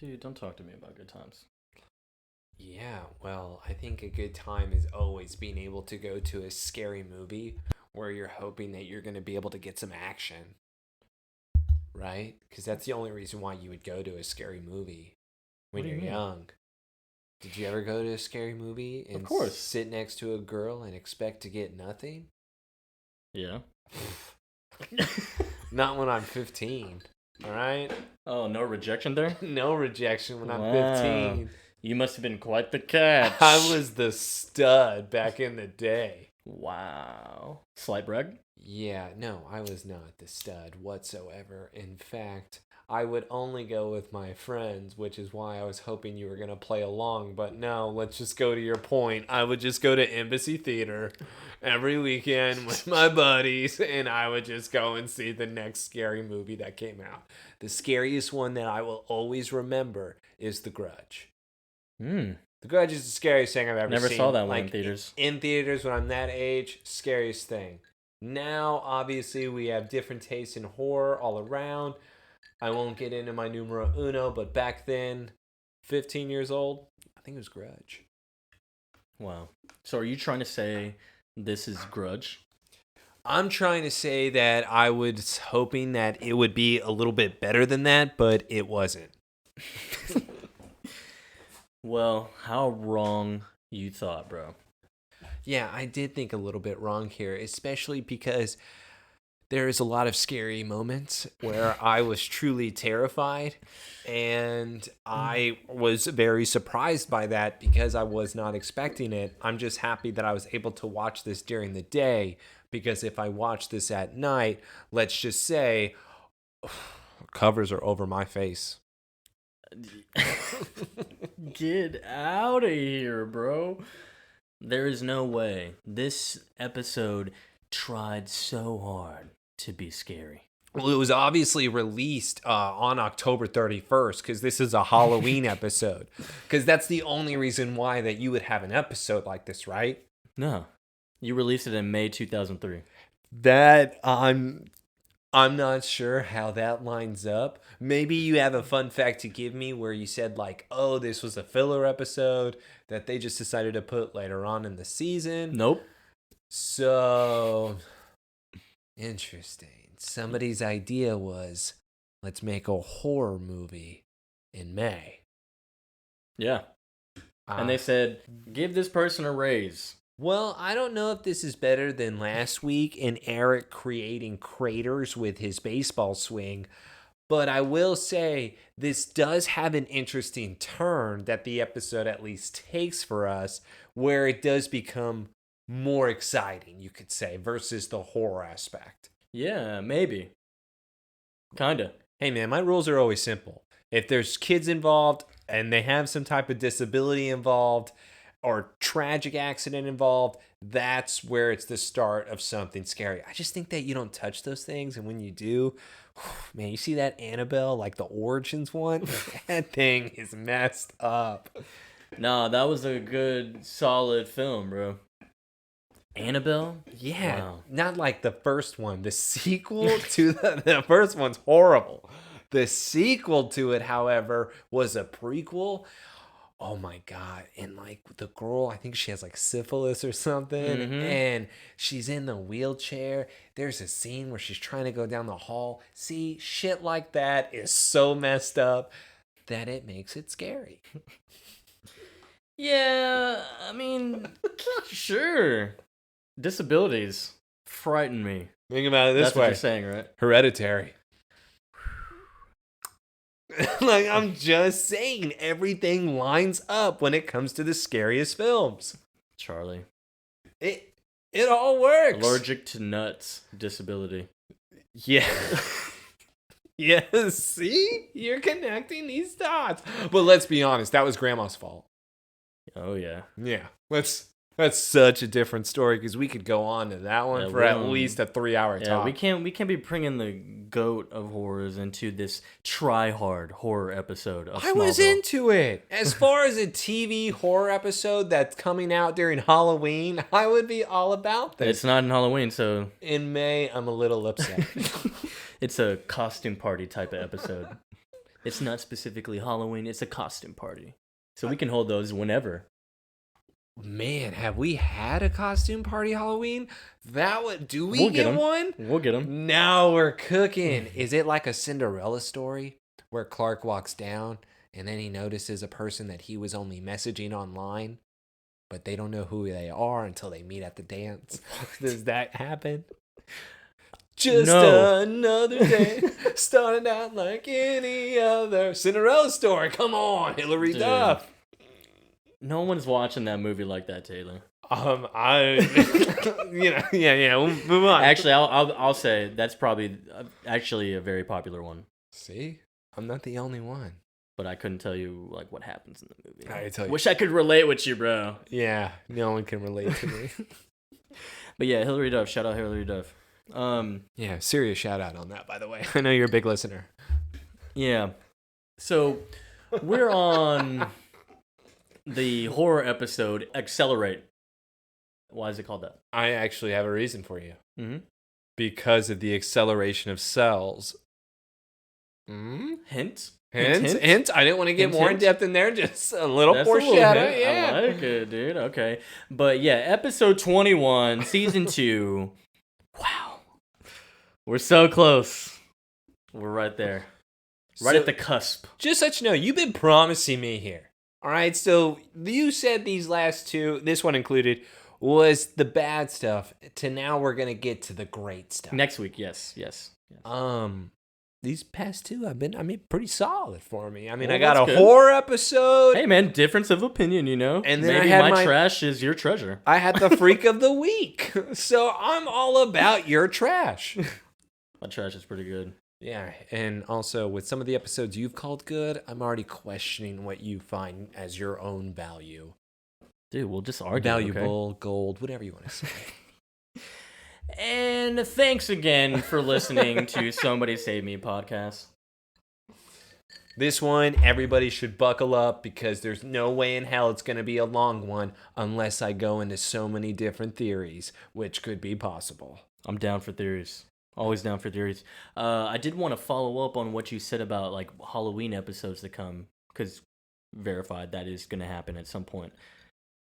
Dude, don't talk to me about good times. Yeah, well, I think a good time is always being able to go to a scary movie where you're hoping that you're going to be able to get some action, right? Because that's the only reason why you would go to a scary movie What when do you you're mean? young. Did you ever go to a scary movie Of and course. sit next to a girl and expect to get nothing? Yeah. Not when I'm 15, all right? Oh, no rejection there? No rejection when I'm Wow. 15. You must have been quite the catch. I was the stud back in the day. Wow. Slight brag? Yeah, no, I was not the stud whatsoever. In fact, I would only go with my friends, which is why I was hoping you were going to play along. But no, let's just go to your point. I would just go to Embassy Theater every weekend with my buddies, and I would just go and see the next scary movie that came out. The scariest one that I will always remember is The Grudge. Hmm. The Grudge is the scariest thing I've ever Never seen. saw that one like, in theaters. In theaters when I'm that age, scariest thing. Now, obviously, we have different tastes in horror all around. I won't get into my numero uno, but back then, 15 years old, I think it was Grudge. Wow. So are you trying to say this is Grudge? I'm trying to say that I was hoping that it would be a little bit better than that, but it wasn't. Well, how wrong you thought, bro. Yeah, I did think a little bit wrong here, especially because there is a lot of scary moments where I was truly terrified, and I was very surprised by that because I was not expecting it. I'm just happy that I was able to watch this during the day, because if I watch this at night, let's just say covers are over my face. Get out of here, bro. There is no way. This episode tried so hard to be scary. Well, it was obviously released on October 31st because this is a Halloween episode. Because that's the only reason why that you would have an episode like this, right? No. You released it in May 2003. That I'm not sure how that lines up. Maybe you have a fun fact to give me where you said like, oh, this was a filler episode that they just decided to put later on in the season. Nope. So interesting. Somebody's idea was, let's make a horror movie in May. Yeah. And they said, give this person a raise. Well, I don't know if this is better than last week and Eric creating craters with his baseball swing, but I will say this does have an interesting turn that the episode at least takes for us, where it does become more exciting, you could say, versus the horror aspect. Yeah, maybe. Kinda. Hey man, my rules are always simple. If there's kids involved and they have some type of disability involved or tragic accident involved, that's where it's the start of something scary. I just think that you don't touch those things, and when you do, man, you see that Annabelle, like the Origins one? That thing is messed up. Nah, that was a good, solid film, bro. Annabelle? Yeah, Wow. not like the first one. The sequel to the first one's horrible. The sequel to it, however, was a prequel. Oh my God. And like the girl, I think she has like syphilis or something. And she's in the wheelchair. There's a scene where she's trying to go down the hall. See, shit like that is so messed up that it makes it scary. Yeah, I mean, sure. Disabilities frighten me. Think about it this That's way. what you're saying, right? Hereditary. Like, I'm just saying, everything lines up when it comes to the scariest films. Charlie. It all works. Allergic to nuts. Disability. Yeah. Yes, see? You're connecting these dots. But let's be honest, that was Grandma's fault. Oh, yeah. Yeah. That's such a different story, because we could go on to that one for at least a 3-hour talk. We can't be bringing the goat of horrors into this try-hard horror episode of I was Smallville. into it. As far as a TV horror episode that's coming out during Halloween, I would be all about this. It's not in Halloween, so... In May, I'm a little upset. It's a costume party type of episode. It's not specifically Halloween. It's a costume party. So we can hold those whenever. Man, have we had a costume party Halloween? Do we get one? We'll get them. Now we're cooking. Is it like a Cinderella story where Clark walks down and then he notices a person that he was only messaging online, but they don't know who they are until they meet at the dance? Does that happen? Just another day, starting out like any other Cinderella story. Come on, Hilary Duff. No one's watching that movie like that, Taylor. Yeah. We'll move on. Actually, I'll say that's probably actually a very popular one. See, I'm not the only one. But I couldn't tell you like what happens in the movie. I tell you. Wish I could relate with you, bro. Yeah, no one can relate to me. But yeah, Hilary Duff. Shout out Hilary Duff. Yeah, serious shout out on that, by the way. I know you're a big listener. Yeah. So we're on the horror episode Accelerate. Why is it called that? I actually have a reason for you. Mm-hmm. Because of the acceleration of cells. Hint? Hint. I didn't want to get more in depth in there. Just a little foreshadow. Yeah. I like it, dude. Okay. But yeah, episode 21, season 2. Wow. We're so close. We're right there. Right at the cusp. Just so you know, you've been promising me here. All right, so you said these last two, this one included, was the bad stuff. To now we're going to get to the great stuff. Next week, yes. These past two have been, pretty solid for me. I mean, Well, I got a good. horror episode. Hey, man, difference of opinion, you know? And then maybe I had my trash is your treasure. I had the freak of the week. So I'm all about your trash. My trash is pretty good. Yeah, and also with some of the episodes you've called good, I'm already questioning what you find as your own value. Dude, we'll just argue. Valuable, okay? gold, whatever you want to say. And thanks again for listening to Somebody Save Me podcast. This one, everybody should buckle up because there's no way in hell it's going to be a long one unless I go into so many different theories, which could be possible. I'm down for theories. Always down for theories. I did want to follow up on what you said about like Halloween episodes to come, because verified that is going to happen at some point.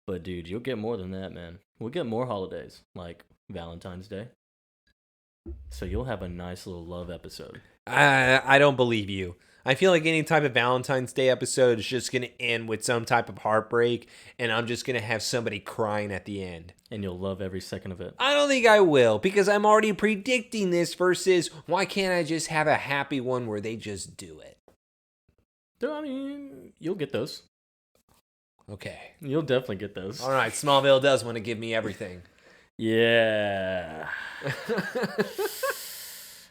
But dude, you'll get more than that, man. We'll get more holidays, like Valentine's Day. So you'll have a nice little love episode. I don't believe you. I feel like any type of Valentine's Day episode is just going to end with some type of heartbreak, and I'm just going to have somebody crying at the end. And you'll love every second of it. I don't think I will, because I'm already predicting this versus why can't I just have a happy one where they just do it? I mean, you'll get those. Okay. You'll definitely get those. All right, Smallville does want to give me everything. Yeah.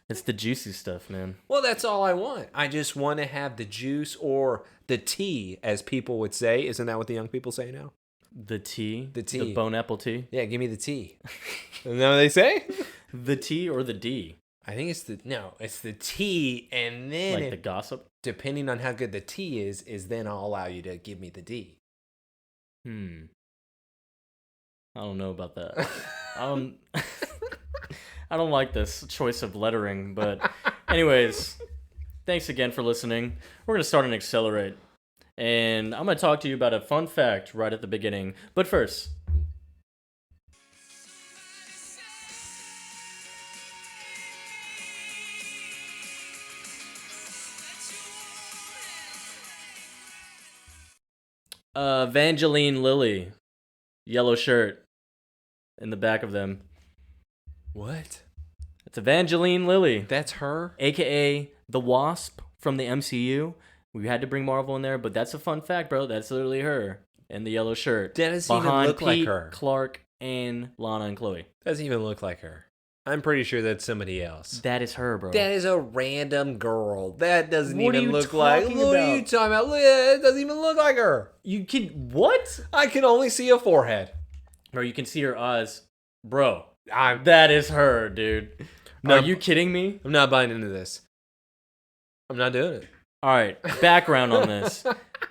It's the juicy stuff, man. Well, that's all I want. I just want to have the juice or the tea, as people would say. Isn't that what the young people say now? The tea? The tea. The bone apple tea? Yeah, give me the tea. Isn't that what they say? The T or the D? I think it's the tea, and then like the gossip? Depending on how good the tea is then I'll allow you to give me the D. I don't know about that. I don't like this choice of lettering, but anyways, thanks again for listening. We're going to start an Accelerate, and I'm going to talk to you about a fun fact right at the beginning. But first, Evangeline Lilly, yellow shirt in the back of them. What? It's Evangeline Lilly. That's her? AKA the Wasp from the MCU. We had to bring Marvel in there, but that's a fun fact, bro. That's literally her in the yellow shirt. That doesn't even look Pete, like her. Clark, and Lana and Chloe. Doesn't even look like her. I'm pretty sure that's somebody else. That is her, bro. That is a random girl. That doesn't What even are you look like. talking What are you about? talking about? It doesn't even look like her. You can what? I can only see a forehead. Bro, you can see her eyes. Bro, I'm that is her, dude. No. Are you kidding me? not buying into this. I'm not doing it. All right, background on this.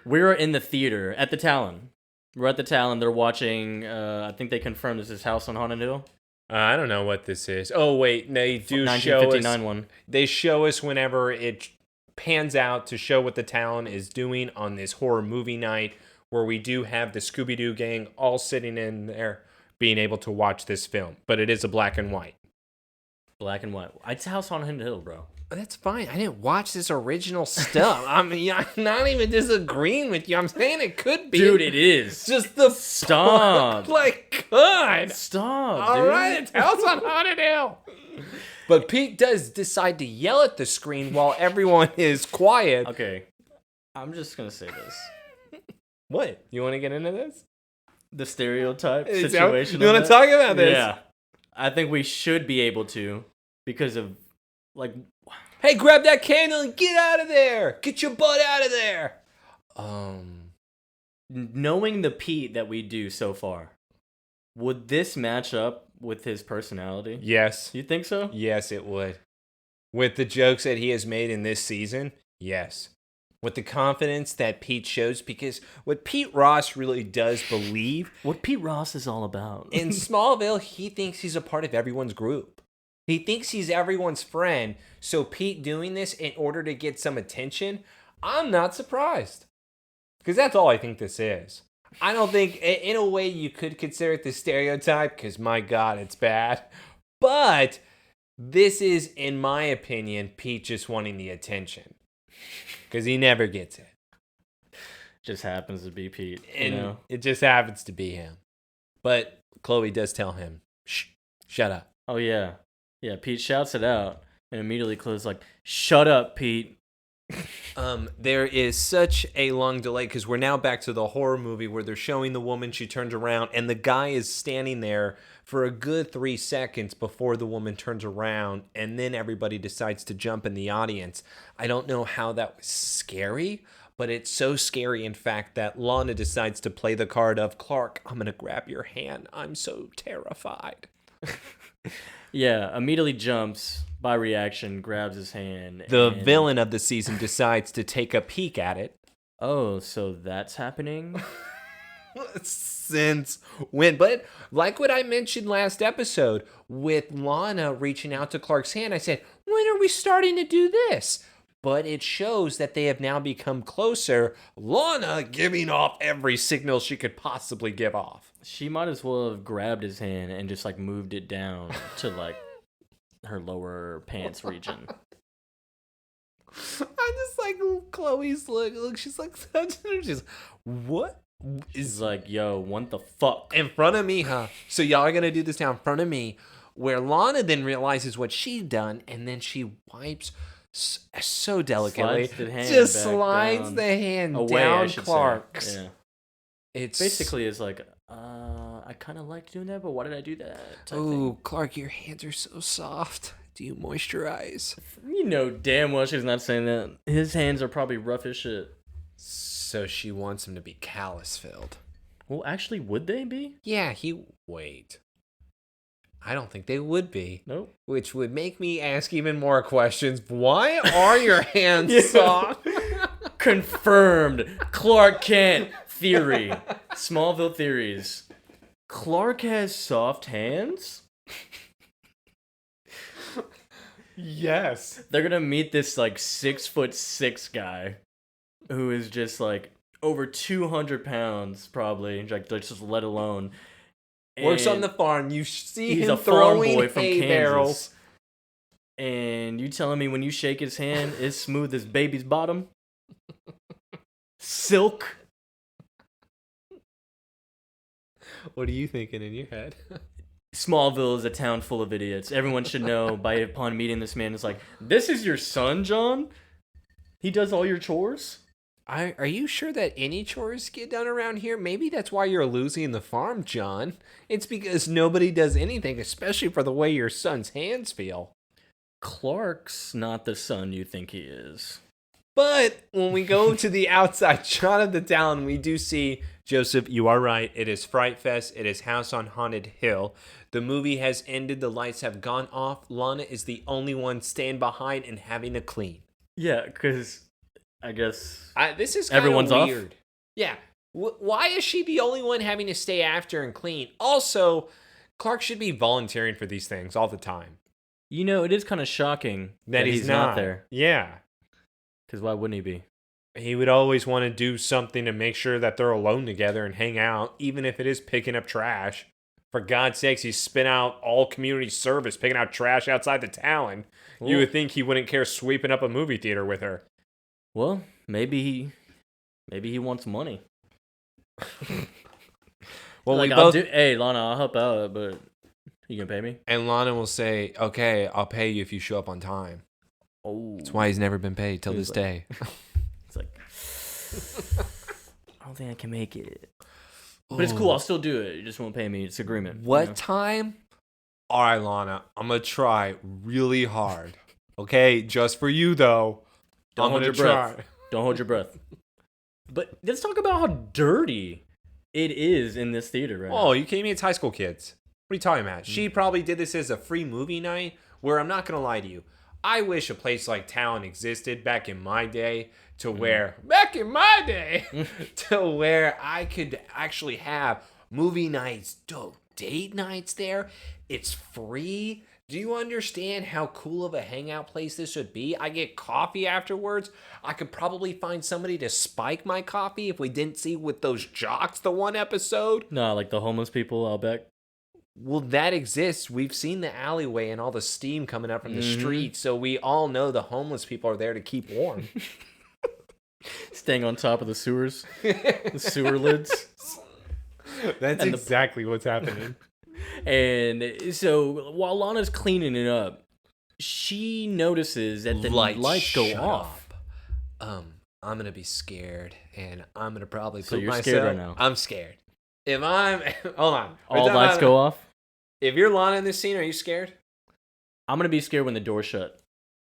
We're in the theater at the Talon. We're at the Talon. They're watching, I think they confirmed this is House on Haunted Hill. I don't know what this is. Oh, wait. They do show us. 1959 one. They show us whenever it pans out to show what the town is doing on this horror movie night, where we do have the Scooby-Doo gang all sitting in there being able to watch this film. But it is a black and white. Black and white. It's House on Haunted Hill, bro. That's fine. I didn't watch this original stuff. I mean, I'm not even disagreeing with you. I'm saying it could be. Dude, it is. Just the Stop. Like, God. Stop, All dude. right, it's House on Haunted Hill. But Pete does decide to yell at the screen while everyone is quiet. Okay. I'm just going to say this. What? You want to get into this? The stereotype Is that- situation. You want to talk about this? Yeah. I think we should be able to because of, like... Hey, grab that candle and get out of there. Get your butt out of there. Knowing the Pete that we do so far, would this match up with his personality? Yes. You think so? Yes, it would. With the jokes that he has made in this season, yes. With the confidence that Pete shows, because what Pete Ross really does believe... What Pete Ross is all about. In Smallville, he thinks he's a part of everyone's group. He thinks he's everyone's friend, so Pete doing this in order to get some attention, I'm not surprised. Because that's all I think this is. I don't think, in a way, you could consider it the stereotype, because my God, it's bad. But this is, in my opinion, Pete just wanting the attention. Because he never gets it. Just happens to be Pete. And you know? it just happens to be him. But Chloe does tell him, shh, shut up. Oh, yeah. Yeah, Pete shouts it out, and immediately Chloe's like, shut up, Pete. There is such a long delay because we're now back to the horror movie where they're showing the woman, she turns around, and the guy is standing there for a good 3 seconds before the woman turns around, and then everybody decides to jump in the audience. I don't know how that was scary, but it's so scary, in fact, that Lana decides to play the card of, Clark, I'm going to grab your hand. I'm so terrified. Yeah, immediately jumps by reaction, grabs his hand. The villain of the season decides to take a peek at it. Oh, so that's happening? Since when? But like what I mentioned last episode, with Lana reaching out to Clark's hand, I said, when are we starting to do this? But it shows that they have now become closer. Lana giving off every signal she could possibly give off. She might as well have grabbed his hand and just, like, moved it down to, like, her lower pants region. I just like Chloe's look. She's like, she's what? She's like, yo, what the fuck? In front of me, huh? So y'all are going to do this now in front of me, where Lana then realizes what she's done, and then she wipes so delicately, slides the hand away, down Clark's. Yeah. It's basically is like, I kind of liked doing that, but why did I do that? Oh, Clark, your hands are so soft. Do you moisturize? You know damn well she's not saying that. His hands are probably rough as shit. So she wants him to be callus-filled. Well, actually, would they be? Yeah, wait. I don't think they would be. Nope. Which would make me ask even more questions. Why are your hands soft? Confirmed. Clark Kent theory. Smallville theories. Clark has soft hands? Yes. They're gonna meet this, like, 6'6" guy who is just, like, over 200 pounds, probably, like, just let alone. Works on the farm. You see he's him a farm throwing boy from hay Kansas. barrels. And you telling me when you shake his hand, it's smooth as baby's bottom? Silk? What are you thinking in your head? Smallville is a town full of idiots. Everyone should know upon meeting this man. It's like, this is your son, John? He does all your chores? Are you sure that any chores get done around here? Maybe that's why you're losing the farm, John. It's because nobody does anything, especially for the way your son's hands feel. Clark's not the son you think he is. But when we go to the outside shot of the town, we do see, Joseph, you are right. It is Fright Fest. It is House on Haunted Hill. The movie has ended. The lights have gone off. Lana is the only one staying behind and having to clean. Yeah, because I guess this is kind everyone's of weird. off? Yeah. Why is she the only one having to stay after and clean? Also, Clark should be volunteering for these things all the time. You know, it is kind of shocking that he's not there. Yeah. Because why wouldn't he be? He would always want to do something to make sure that they're alone together and hang out, even if it is picking up trash. For God's sakes, he spent out all community service picking out trash outside the town. Well, You would think he wouldn't care sweeping up a movie theater with her. Well, maybe he wants money. Well, like, we both. Hey, Lana, I'll help out, but you gonna pay me? And Lana will say, "Okay, I'll pay you if you show up on time." Oh, That's why he's never been paid till He's this like- day. it's like I don't think I can make it. But it's cool. I'll still do it. You just won't pay me. It's agreement. What you know? time? All right, Lana. I'm gonna try really hard. Okay, just for you though. Don't I'm hold gonna your breath. try. Don't hold your breath. But let's talk about how dirty it is in this theater right Oh, now. you kidding me? It's high school kids. What are you talking about? She probably did this as a free movie night. Where I'm not gonna lie to you, I wish a place like Talon existed back in my day to where to where I could actually have movie nights, date nights there. It's free. Do you understand how cool of a hangout place this would be? I get coffee afterwards. I could probably find somebody to spike my coffee if we didn't see with those jocks the one episode. No, like the homeless people out back. Well, that exists. We've seen the alleyway and all the steam coming up from the Mhm. street, so we all know the homeless people are there to keep warm. Staying on top of the sewers. The sewer lids. That's And exactly what's happening. And so while Lana's cleaning it up, she notices that the lights go shut off. up. I'm gonna be scared, and I'm gonna probably So poop you're myself. scared right now? I'm scared. If I'm hold on, All lights go off. If you're Lana in this scene, are you scared? I'm gonna be scared when the door's shut.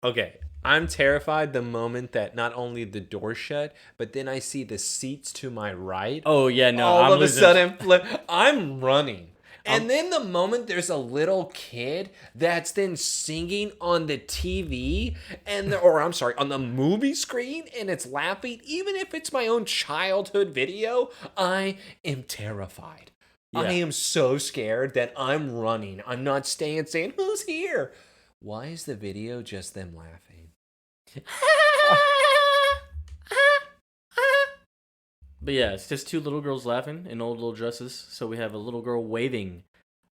Okay. I'm terrified the moment that not only the door shut, but then I see the seats to my right. Oh yeah, no. All I'm of a losing- sudden, I'm running. And then the moment there's a little kid that's then singing on the TV on the movie screen and it's laughing, even if it's my own childhood video, I am terrified. Yeah. I am so scared that I'm running. I'm not staying saying, who's here? Why is the video just them laughing? But yeah, it's just two little girls laughing in old little dresses. So we have a little girl waving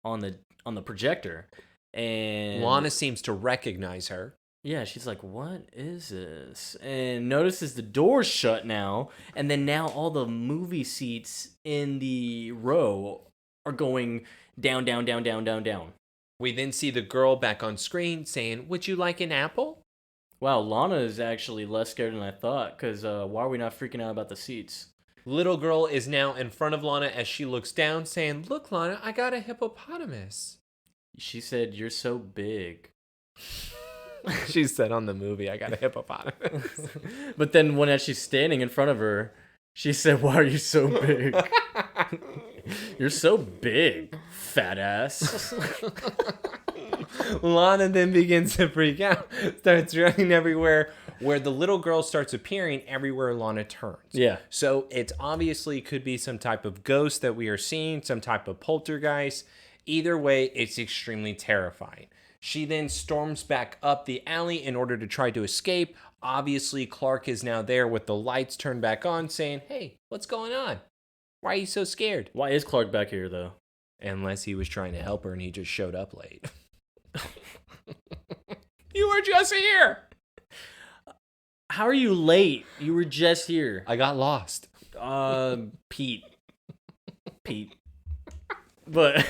on the projector, and Lana seems to recognize her. yeah, she's like, "What is this?" And notices the door's shut now, and then now all the movie seats in the row are going down, down, down, down, down, down. We then see the girl back on screen saying, "Would you like an apple?" Wow, Lana is actually less scared than I thought. Cause why are we not freaking out about the seats? Little girl is now in front of Lana as she looks down, saying, "Look, Lana, I got a hippopotamus." She said, "You're so big." She said on the movie, "I got a hippopotamus." But then when as she's standing in front of her, she said, "Why are you so big?" You're so big, fat ass. Lana then begins to freak out, starts running everywhere, where the little girl starts appearing everywhere Lana turns. Yeah. So it obviously could be some type of ghost that we are seeing, some type of poltergeist. Either way, it's extremely terrifying. She then storms back up the alley in order to try to escape. Obviously, Clark is now there with the lights turned back on, saying, "Hey, what's going on? Why are you so scared?" Why is Clark back here, though? Unless he was trying to help her and he just showed up late. You were just here. How are you late? You were just here. I got lost. Pete. But,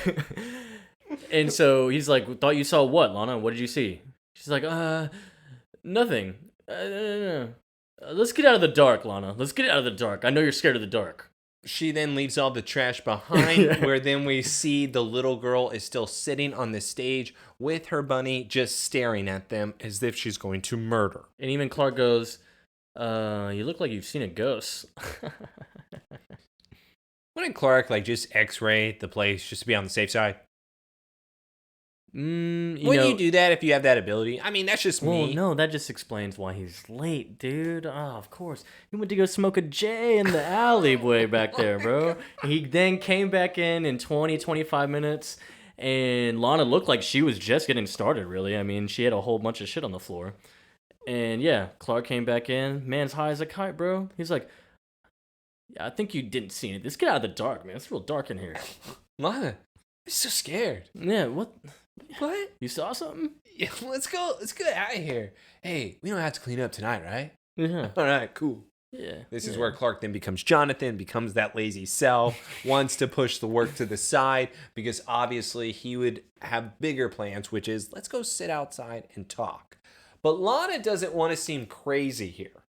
and so he's like, "Thought you saw what, Lana? What did you see?" She's like, nothing. No. Let's get out of the dark, Lana. Let's get out of the dark. I know you're scared of the dark." She then leaves all the trash behind, where then we see the little girl is still sitting on the stage with her bunny, just staring at them as if she's going to murder. And even Clark goes, "You look like you've seen a ghost." Wouldn't Clark just X-ray the place just to be on the safe side? Wouldn't you do that if you have that ability? I mean, that's just Well, me. no, that just explains why he's late, dude. Of course. He went to go smoke a J in the alleyway back there, bro. He then came back in 20, 25 minutes, and Lana looked like she was just getting started, really. I mean, she had a whole bunch of shit on the floor. And yeah, Clark came back in. Man's high as a kite, bro. He's like, yeah, I think you didn't see it. Let's get out of the dark, man. It's real dark in here. Lana, I'm so scared. Yeah, what? What? You saw something? Yeah, let's go. Let's get out of here. Hey, we don't have to clean up tonight, right? Yeah. All right, cool. Yeah. This is where Clark then becomes Jonathan, becomes that lazy cell, wants to push the work to the side because obviously he would have bigger plans, which is let's go sit outside and talk. But Lana doesn't want to seem crazy here.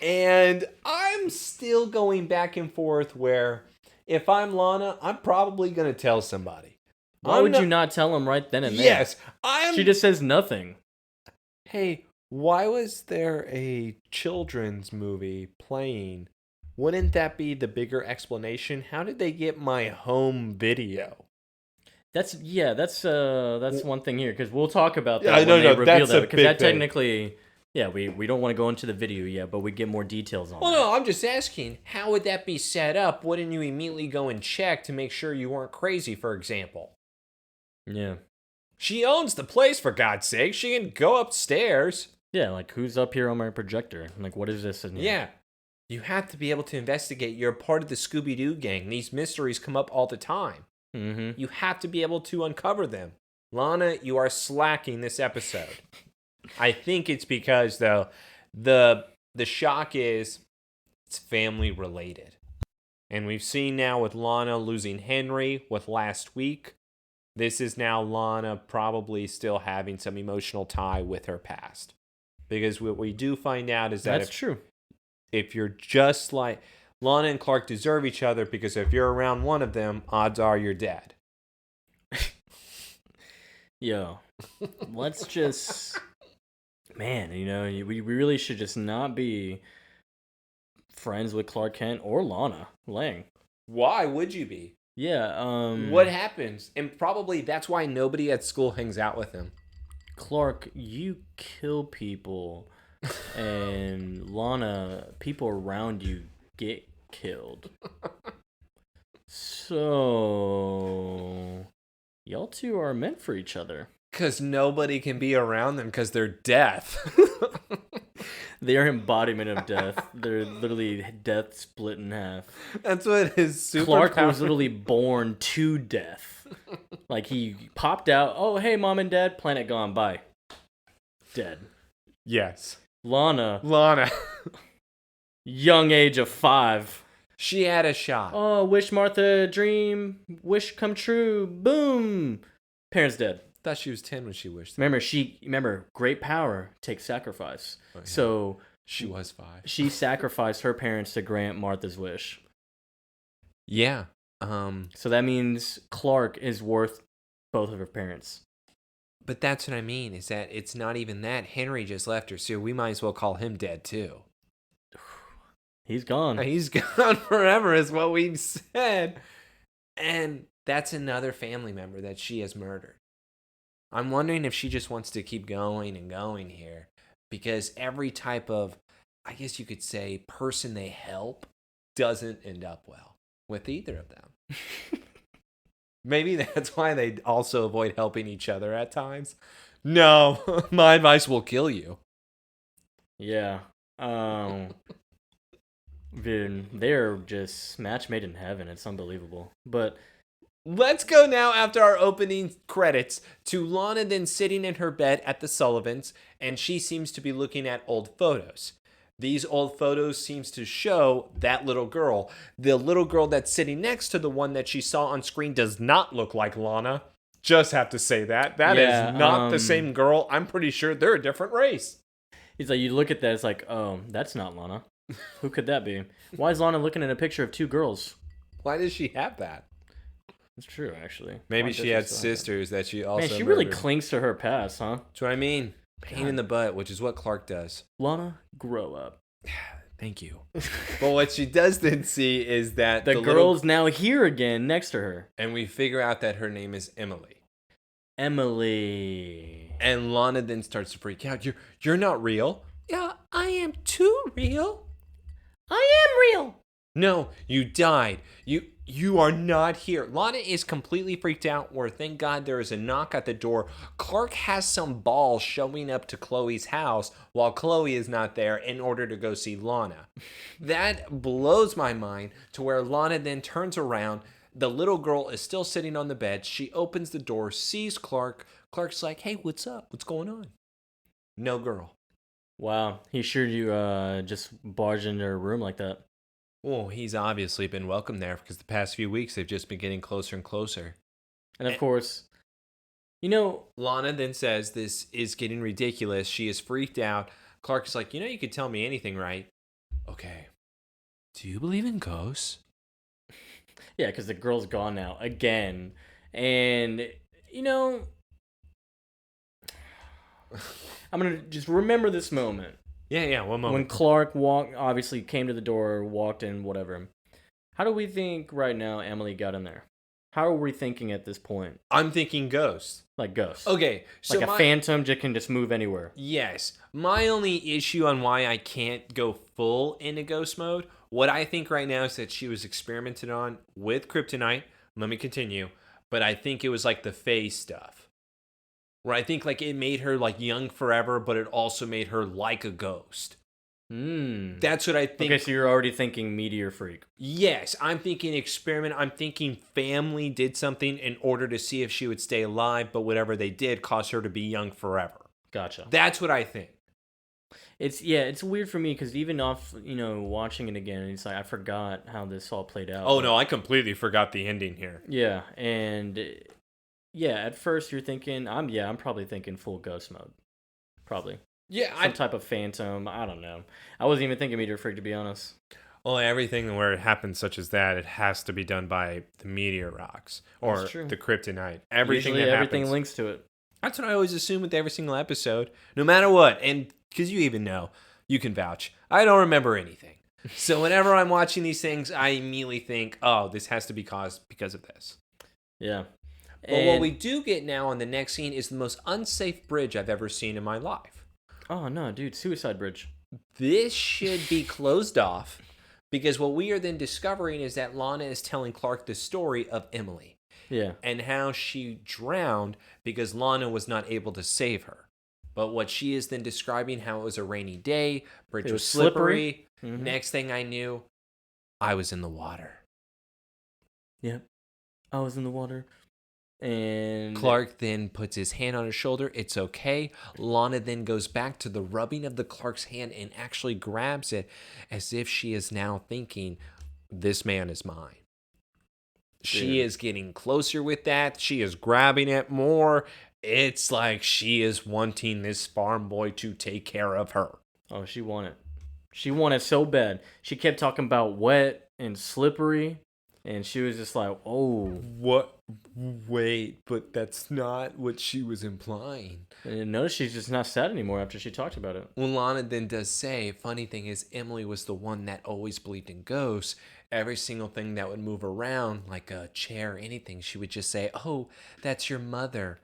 And I'm still going back and forth where if I'm Lana, I'm probably going to tell somebody. Why would you not tell him right then and there? Yes. She just says nothing. Hey, why was there a children's movie playing? Wouldn't that be the bigger explanation? How did they get my home video? That's one thing here because we'll talk about that Yeah, when they reveal that's that a because big that thing. technically, yeah, we don't want to go into the video yet, but we get more details on Well, that. no, I'm just asking, how would that be set up? Wouldn't you immediately go and check to make sure you weren't crazy, for example? Yeah. She owns the place, for God's sake. She can go upstairs. Yeah, like who's up here on my projector? Like what is this in here? Yeah. You have to be able to investigate. You're part of the Scooby-Doo gang. These mysteries come up all the time. Mm-hmm. You have to be able to uncover them. Lana, you are slacking this episode. I think it's because, though, the shock is it's family related. And we've seen now with Lana losing Henry with last week. This is now Lana probably still having some emotional tie with her past. Because what we do find out is that That's true. If you're just like Lana and Clark deserve each other because if you're around one of them, odds are you're dead. Yo, let's just, man, we really should just not be friends with Clark Kent or Lana Lang. Why would you be? Yeah, What happens? And probably that's why nobody at school hangs out with him. Clark, you kill people, and Lana, people around you get killed. So, y'all two are meant for each other. Because nobody can be around them because they're death. They are embodiment of death. They're literally death split in half. That's what his super Clark was literally born to death. Like he popped out. Oh, hey, mom and dad. Planet gone. Bye. Dead. Yes. Lana. Young Age of 5. She had a shot. Oh, wish Martha dream. Wish come true. Boom. Parents dead. Thought she was 10 when she wished. Remember, great power takes sacrifice. Oh, yeah. So she was 5. She sacrificed her parents to grant Martha's wish. Yeah. So that means Clark is worth both of her parents. But that's what I mean, is that it's not even that. Henry just left her, so we might as well call him dead too. He's gone. He's gone forever is what we've said. And that's another family member that she has murdered. I'm wondering if she just wants to keep going and going here. Because every type of, I guess you could say, person they help doesn't end up well with either of them. Maybe that's why they also avoid helping each other at times. No, my advice will kill you. Yeah. Dude, they're just match made in heaven. It's unbelievable. But let's go now after our opening credits to Lana then sitting in her bed at the Sullivans, and she seems to be looking at old photos. These old photos seems to show that little girl. The little girl that's sitting next to the one that she saw on screen does not look like Lana. Just have to say that. That is not the same girl. I'm pretty sure they're a different race. He's like, you look at that, it's like, oh, that's not Lana. Who could that be? Why is Lana looking at a picture of two girls? Why does she have that? It's true, actually. Maybe she had sisters that she also Man, she really clings to her past, huh? That's what I mean. Pain in the butt, which is what Clark does. Lana, grow up. Thank you. But what she does then see is that the girl's now here again next to her. And we figure out that her name is Emily. Emily. And Lana then starts to freak out. You're not real. Yeah, I am too real. I am real. No, you died. You are not here. Lana is completely freaked out where thank God there is a knock at the door. Clark has some balls showing up to Chloe's house while Chloe is not there in order to go see Lana. That blows my mind to where Lana then turns around. The little girl is still sitting on the bed. She opens the door, sees Clark. Clark's like, "Hey, what's up? What's going on?" No girl. Wow, he sure you just barged into her room like that. Well, he's obviously been welcome there because the past few weeks they've just been getting closer and closer. And of course, you know, Lana then says this is getting ridiculous. She is freaked out. Clark is like, you could tell me anything, right? Okay. Do you believe in ghosts? yeah, because the girl's gone now again, and you know, I'm gonna just remember this moment. Yeah, one moment. When Clark obviously came to the door, walked in, whatever. How do we think right now Emily got in there? How are we thinking at this point? I'm thinking ghosts. Like ghosts. Okay, so like a phantom can just move anywhere. Yes. My only issue on why I can't go full into ghost mode, what I think right now is that she was experimented on with kryptonite. Let me continue. But I think it was like the phase stuff. Where I think like it made her like young forever, but it also made her like a ghost. That's what I think. Okay, so you're already thinking meteor freak. Yes, I'm thinking experiment. I'm thinking family did something in order to see if she would stay alive, but whatever they did caused her to be young forever. Gotcha. That's what I think. It's weird for me because even off watching it again, it's like I forgot how this all played out. Oh no, I completely forgot the ending here. Yeah, and at first you're thinking I'm probably thinking full ghost mode, probably. Yeah, some type of phantom. I don't know. I wasn't even thinking meteor freak, to be honest. Well, everything where it happens such as that, it has to be done by the meteor rocks or the kryptonite. Everything links to it. That's what I always assume with every single episode, no matter what. And because you even know, you can vouch. I don't remember anything. So whenever I'm watching these things, I immediately think, oh, this has to be caused because of this. Yeah. But what we do get now on the next scene is the most unsafe bridge I've ever seen in my life. Oh, no, dude. Suicide bridge. This should be closed off because what we are then discovering is that Lana is telling Clark the story of Emily. Yeah. And how she drowned because Lana was not able to save her. But what she is then describing how it was a rainy day, bridge was slippery. Mm-hmm. Next thing I knew, I was in the water. Yep. I was in the water. And Clark then puts his hand on her shoulder. It's okay. Lana then goes back to the rubbing of the Clark's hand and actually grabs it as if she is now thinking, this man is mine. She is getting closer with that. She is grabbing it more. It's like she is wanting this farm boy to take care of her. Oh, she wanted. She wanted so bad. She kept talking about wet and slippery. And she was just like, oh. What? Wait, but that's not what she was implying. And notice she's just not sad anymore after she talked about it. Well, Lana then does say, funny thing is, Emily was the one that always believed in ghosts. Every single thing that would move around, like a chair, anything, she would just say, oh, that's your mother.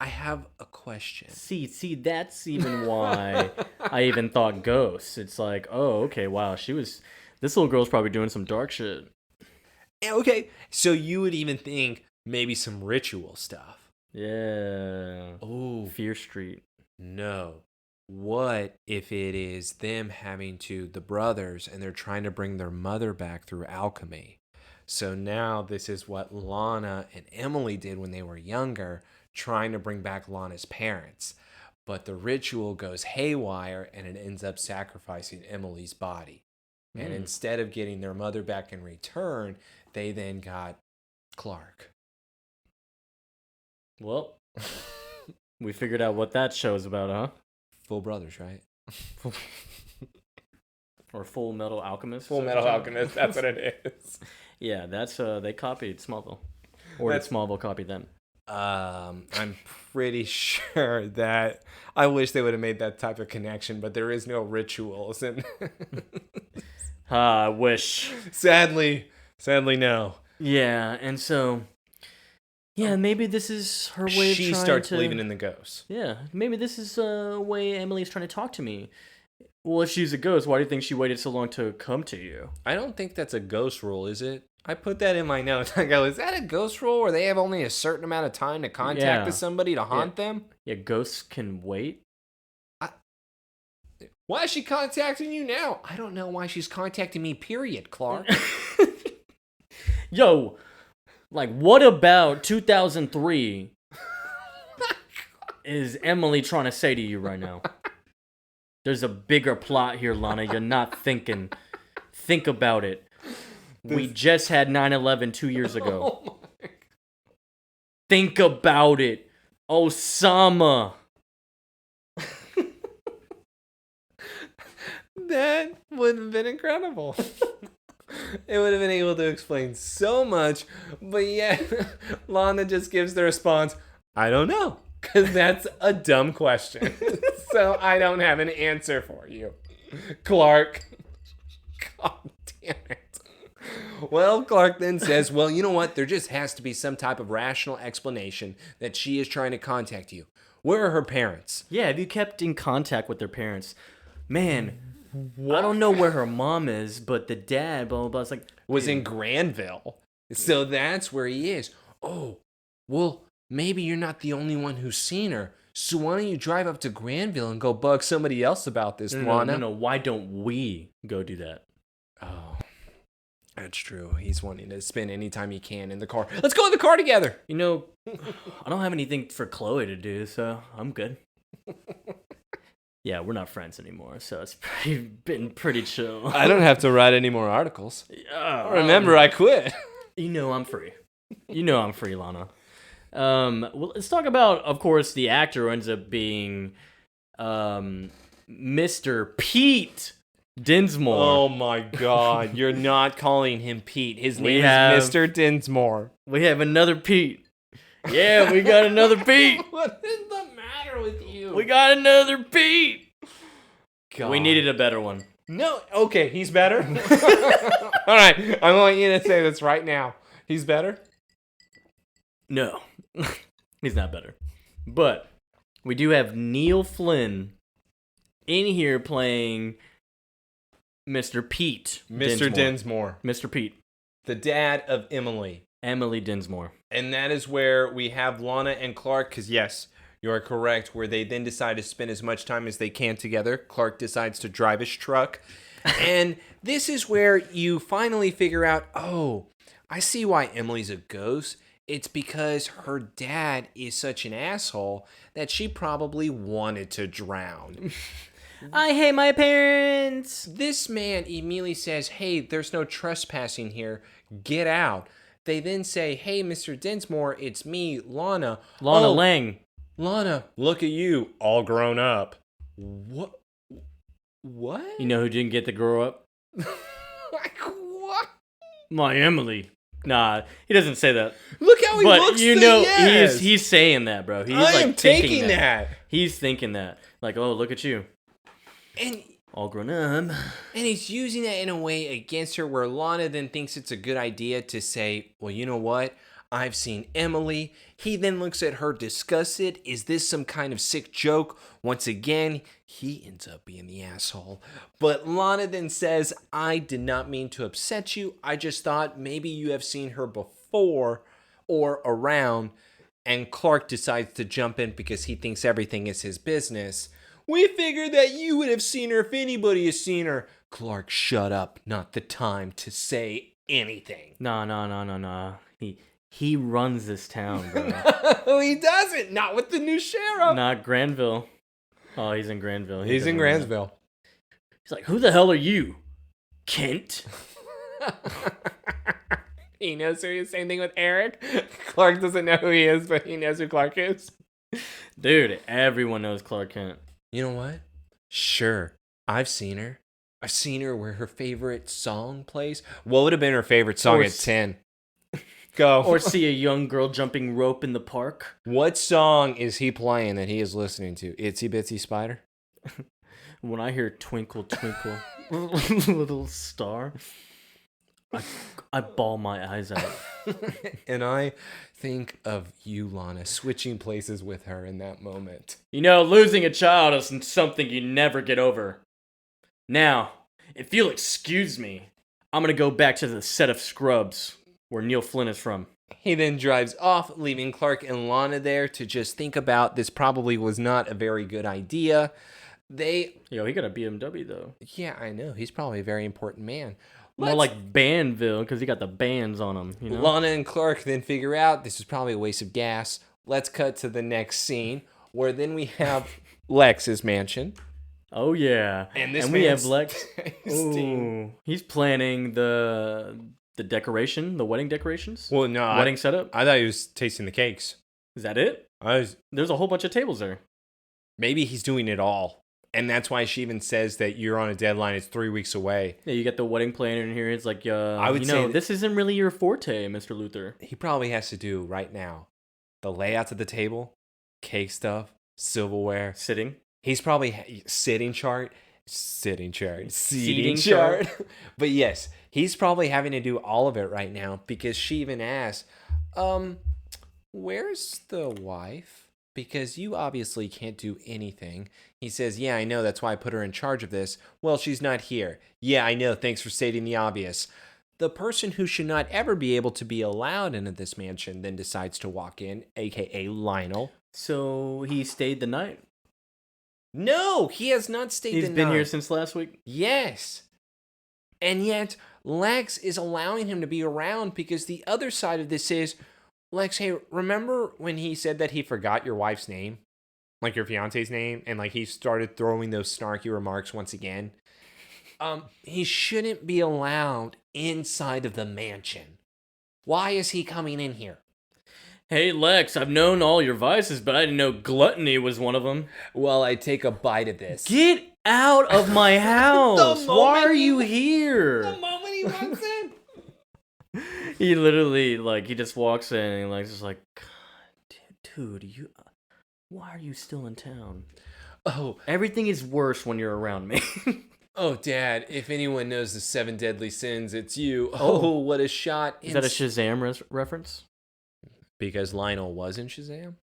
I have a question. See, that's even why I even thought ghosts. It's like, oh, okay, wow, this little girl's probably doing some dark shit. Okay, so you would even think maybe some ritual stuff. Yeah. Oh. Fear Street. No. What if it is them having the brothers, and they're trying to bring their mother back through alchemy? So now this is what Lana and Emily did when they were younger, trying to bring back Lana's parents. But the ritual goes haywire, and it ends up sacrificing Emily's body. And instead of getting their mother back in return, they then got Clark. Well, we figured out what that show's about, huh? Full Brothers, right? Or Full Metal Alchemist. Full Metal Alchemist, that's what it is. Yeah, that's they copied Smallville. Or did Smallville copy them? I'm pretty sure that I wish they would have made that type of connection, but there is no rituals. And I wish. Sadly, no. Yeah, and so, yeah, maybe this is her way of trying to... She starts believing in the ghosts. Yeah, maybe this is a way Emily's trying to talk to me. Well, if she's a ghost, why do you think she waited so long to come to you? I don't think that's a ghost rule, is it? I put that in my notes. I go, is that a ghost rule where they have only a certain amount of time to contact somebody to haunt them? Yeah, ghosts can wait. Why is she contacting you now? I don't know why she's contacting me, period, Clark. Yo, like, what about 2003 is Emily trying to say to you right now? There's a bigger plot here, Lana. You're not thinking. Think about it. We just had 9/11 2 years ago. Oh my. Think about it. Osama. That would have been incredible. It would have been able to explain so much, but yet Lana just gives the response, I don't know, because that's a dumb question. So I don't have an answer for you, Clark. God damn it. Well, Clark then says, well, you know what? There just has to be some type of rational explanation that she is trying to contact you. Where are her parents? Yeah, have you kept in contact with their parents? Man, I don't know where her mom is, but the dad, blah, blah, blah, it's like... was in Granville. So that's where he is. Oh, well, maybe you're not the only one who's seen her. So why don't you drive up to Granville and go bug somebody else about this, Lana? No. Why don't we go do that? Oh, that's true. He's wanting to spend any time he can in the car. Let's go in the car together. You know, I don't have anything for Chloe to do, so I'm good. Yeah, we're not friends anymore, so it's been pretty chill. I don't have to write any more articles. Remember, I quit. You know I'm free. Lana. Well, let's talk about, of course, the actor who ends up being Mr. Pete Dinsmore. Oh my God, you're not calling him Pete. His name is Mr. Dinsmore. We have another Pete. Yeah, we got another Pete. What is the matter with you? We got another Pete. God. We needed a better one. No, okay, he's better. All right, I want you to say this right now. He's better? No, he's not better. But we do have Neil Flynn in here playing Mr. Pete. Mr. Dinsmore. Mr. Pete. The dad of Emily. Emily Dinsmore. And that is where we have Lana and Clark, because yes, you are correct, where they then decide to spend as much time as they can together. Clark decides to drive his truck. And this is where you finally figure out, oh, I see why Emily's a ghost. It's because her dad is such an asshole that she probably wanted to drown. I hate my parents. This man immediately says, hey, there's no trespassing here. Get out. They then say, hey, Mr. Dinsmore, it's me, Lana. Lana Lang. Lana, look at you, all grown up. What? You know who didn't get to grow up? Like, what? My Emily. Nah, he doesn't say that. Look how he looks. But you know, he's saying that, bro. He's I like am taking that. He's thinking that. Like, oh, look at you. And all grown up. And he's using that in a way against her where Lana then thinks it's a good idea to say, well, you know what? I've seen Emily. He then looks at her disgusted. Is this some kind of sick joke? Once again, he ends up being the asshole. But Lana then says, I did not mean to upset you. I just thought maybe you have seen her before or around. And Clark decides to jump in because he thinks everything is his business. We figured that you would have seen her if anybody has seen her. Clark, shut up. Not the time to say anything. No. He runs this town, bro. No, he doesn't. Not with the new sheriff. Not Granville. Oh, he's in Granville. He's in Granville. He's like, who the hell are you? Kent? He knows who he is. Same thing with Eric. Clark doesn't know who he is, but he knows who Clark is. Dude, everyone knows Clark Kent. You know what? Sure. I've seen her. I've seen her where her favorite song plays. What would have been her favorite song at 10? Go. Or see a young girl jumping rope in the park. What song is he playing that he is listening to? Itsy Bitsy Spider? When I hear Twinkle Twinkle Little Star, I bawl my eyes out. And I think of you, Lana, switching places with her in that moment. You know, losing a child is something you never get over. Now, if you'll excuse me, I'm gonna go back to the set of Scrubs, where Neil Flynn is from. He then drives off, leaving Clark and Lana there to just think about this probably was not a very good idea. He got a BMW, though. Yeah, I know. He's probably a very important man. More like Bandville, because he got the bands on him, you know? Lana and Clark then figure out this is probably a waste of gas. Let's cut to the next scene, where then we have Lex's mansion. Oh, yeah. And we have Lex. Ooh, he's planning the wedding decorations? Well, no. Wedding setup? I thought he was tasting the cakes. Is that it? There's a whole bunch of tables there. Maybe he's doing it all. And that's why she even says that you're on a deadline. It's 3 weeks away. Yeah, you got the wedding planner in here. It's like, I would say this isn't really your forte, Mr. Luther. He probably has to do right now the layouts of the table, cake stuff, silverware. Sitting. He's probably seating chart. But yes, he's probably having to do all of it right now because she even asks, where's the wife? Because you obviously can't do anything. He says, yeah, I know. That's why I put her in charge of this. Well, she's not here. Yeah, I know. Thanks for stating the obvious. The person who should not ever be able to be allowed into this mansion then decides to walk in, a.k.a. Lionel. So he stayed the night? No, he has not stayed the night. He's been here since last week? Yes. And yet, Lex is allowing him to be around because the other side of this is, Lex, hey, remember when he said that he forgot your wife's name? Like your fiance's name? And like he started throwing those snarky remarks once again? He shouldn't be allowed inside of the mansion. Why is he coming in here? Hey, Lex, I've known all your vices, but I didn't know gluttony was one of them. Well, I take a bite of this. Get out of my house! Why are you here? The moment he walks in. He literally, he just walks in and just like, God, dude, why are you still in town? Oh. Everything is worse when you're around me. Oh, Dad, if anyone knows the 7 deadly sins, it's you. Oh, what a shot. Is that a Shazam reference? Because Lionel was in Shazam?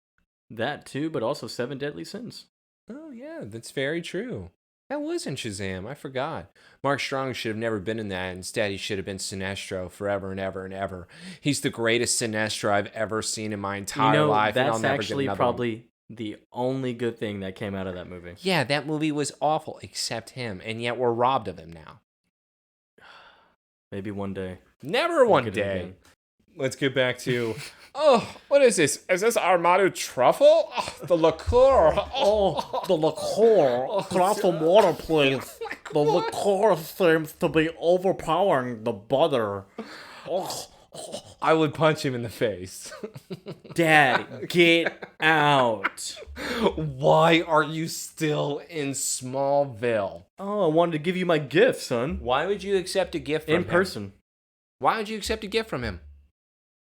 That too, but also 7 deadly sins. Oh, yeah, that's very true. That was in Shazam. I forgot. Mark Strong should have never been in that. Instead, he should have been Sinestro forever and ever and ever. He's the greatest Sinestro I've ever seen in my entire life. That's and I'll never actually get probably the only good thing that came out of that movie. Yeah, that movie was awful, except him. And yet we're robbed of him now. Maybe one day. Never one day. Let's get back to... Oh, what is this? Is this Armado truffle? Oh, the liqueur. Oh, the liqueur. Can I have some water, please? The liqueur seems to be overpowering the butter. Oh. I would punch him in the face. Dad, get out. Why are you still in Smallville? Oh, I wanted to give you my gift, son. Why would you accept a gift from him? In person. Why would you accept a gift from him?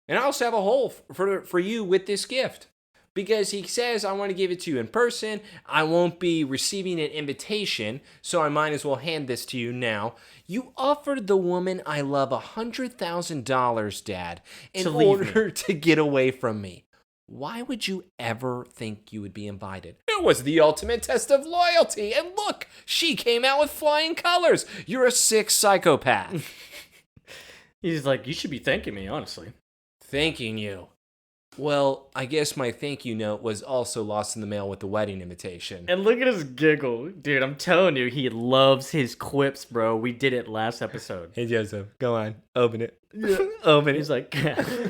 And I also have a hole for you with this gift. Because he says, I want to give it to you in person. I won't be receiving an invitation, so I might as well hand this to you now. You offered the woman I love $100,000, Dad, in order to get away from me. Why would you ever think you would be invited? It was the ultimate test of loyalty. And look, she came out with flying colors. You're a sick psychopath. He's like, you should be thanking me, honestly. Thanking you. Well, I guess my thank you note was also lost in the mail with the wedding invitation. And look at his giggle. Dude, I'm telling you, he loves his quips, bro. We did it last episode. Hey, Joseph, go on. Open it. Yeah. Open it. He's like,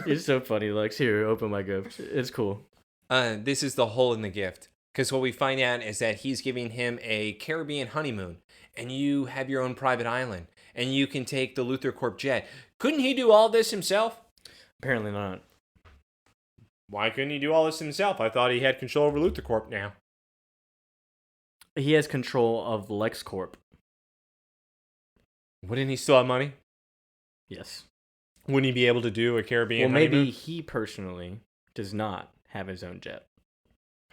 you're so funny, Lex. Here, open my gift. It's cool. This is the hole in the gift. Because what we find out is that he's giving him a Caribbean honeymoon. And you have your own private island. And you can take the Luther Corp jet. Couldn't he do all this himself? Apparently not. Why couldn't he do all this himself? I thought he had control over Luther Corp now. He has control of LexCorp. Wouldn't he still have money? Yes. Wouldn't he be able to do a Caribbean honeymoon? Maybe he personally does not have his own jet.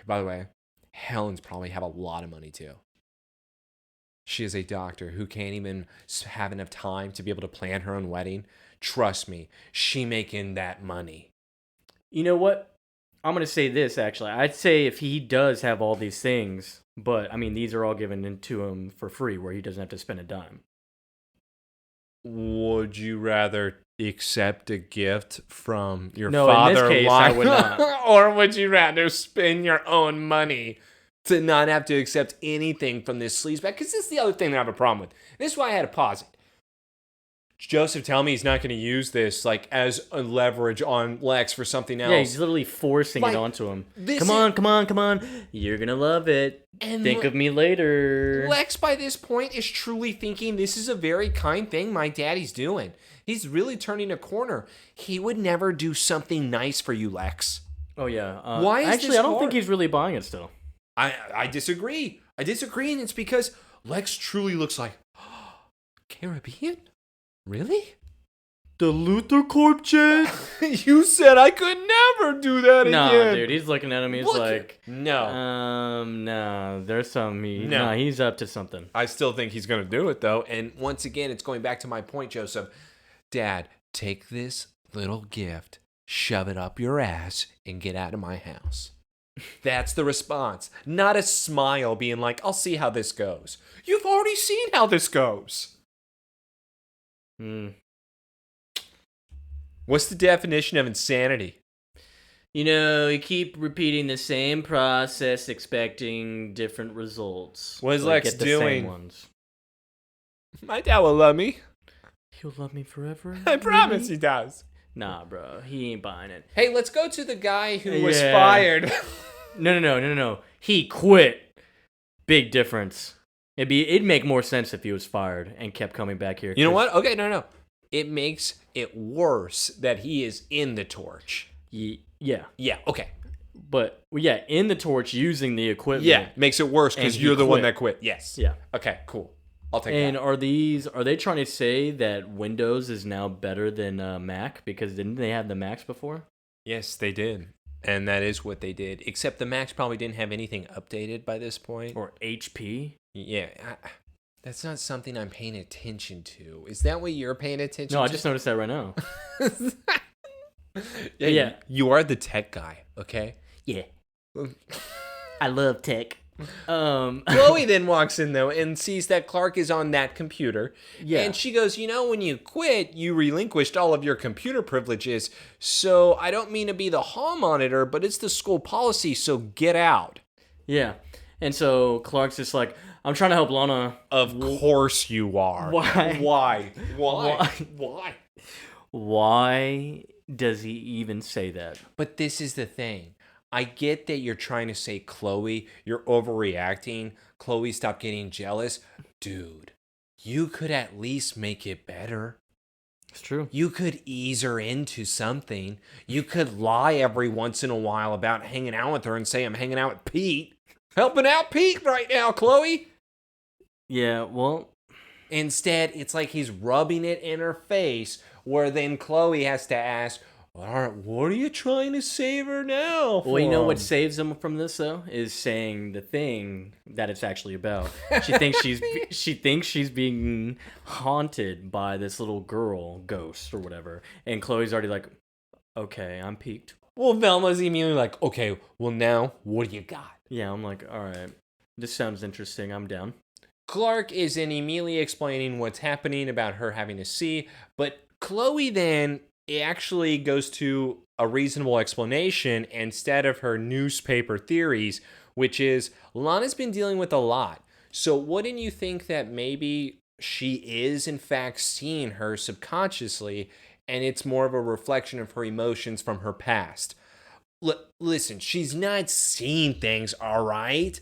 By the way, Helen's probably have a lot of money too. She is a doctor who can't even have enough time to be able to plan her own wedding. Trust me, she making that money. You know what? I'm gonna say this actually. I'd say if he does have all these things, but I mean these are all given to him for free, where he doesn't have to spend a dime. Would you rather accept a gift from your No, father? in this case, I would not. Or would you rather spend your own money to not have to accept anything from this sleazebag? Because this is the other thing that I have a problem with. This is why I had to pause it. Joseph tell me he's not going to use this like as a leverage on Lex for something else. Yeah, he's literally forcing it onto him. Come on. You're gonna love it. And think of me later. Lex, by this point, is truly thinking this is a very kind thing my daddy's doing. He's really turning a corner. He would never do something nice for you, Lex. Oh, yeah. Why is actually, this I don't hard? think he's really buying it still. I disagree. And it's because Lex truly looks like, Caribbean? Really? The Luther Corp jet? You said I could never do that again. No, dude, he's looking at him. He's like, no. No, there's some. No, he's up to something. I still think he's going to do it, though. And once again, it's going back to my point, Joseph. Dad, take this little gift, shove it up your ass, and get out of my house. That's the response. Not a smile being like, I'll see how this goes. You've already seen how this goes. What's the definition of insanity? You keep repeating the same process, expecting different results. What is like, Lex get the doing? Same ones. My dad will love me. He'll love me forever. I promise he does. Nah, bro, he ain't buying it. Hey, let's go to the guy who was fired. No. He quit. Big difference. It'd make more sense if he was fired and kept coming back here. You know what? Okay, no. It makes it worse that he is in the torch. Yeah. Yeah, okay. But, in the torch using the equipment. Yeah, makes it worse because you're the one that quit. Yes. Yeah. Okay, cool. I'll take and that. And are they trying to say that Windows is now better than Mac? Because didn't they have the Macs before? Yes, they did. And that is what they did. Except the Macs probably didn't have anything updated by this point. Or HP? Yeah, that's not something I'm paying attention to. Is that what you're paying attention to? No, I just noticed that right now. Yeah. You are the tech guy, okay? Yeah. I love tech. Chloe then walks in, though, and sees that Clark is on that computer. Yeah. And she goes, when you quit, you relinquished all of your computer privileges. So I don't mean to be the hall monitor, but it's the school policy, so get out. Yeah. And so Clark's just like, I'm trying to help Lana. Of course you are. Why? Why? Why does he even say that? But this is the thing. I get that you're trying to say, Chloe, you're overreacting. Chloe, stop getting jealous. Dude, you could at least make it better. It's true. You could ease her into something. You could lie every once in a while about hanging out with her and say, I'm hanging out with Pete. Helping out Pete right now, Chloe. Yeah, well. Instead, it's like he's rubbing it in her face, where then Chloe has to ask, all right, what are you trying to save her now for? Well, you know what saves him from this, though? Is saying the thing that it's actually about. She thinks she's being haunted by this little girl ghost or whatever. And Chloe's already like, okay, I'm peaked. Well, Velma's immediately like, okay, well now, what do you got? Yeah, I'm like, all right, this sounds interesting. I'm down. Clark is then immediately explaining what's happening about her having to see, but Chloe then actually goes to a reasonable explanation instead of her newspaper theories, which is Lana's been dealing with a lot. So wouldn't you think that maybe she is in fact seeing her subconsciously, and it's more of a reflection of her emotions from her past? Listen, she's not seeing things, all right?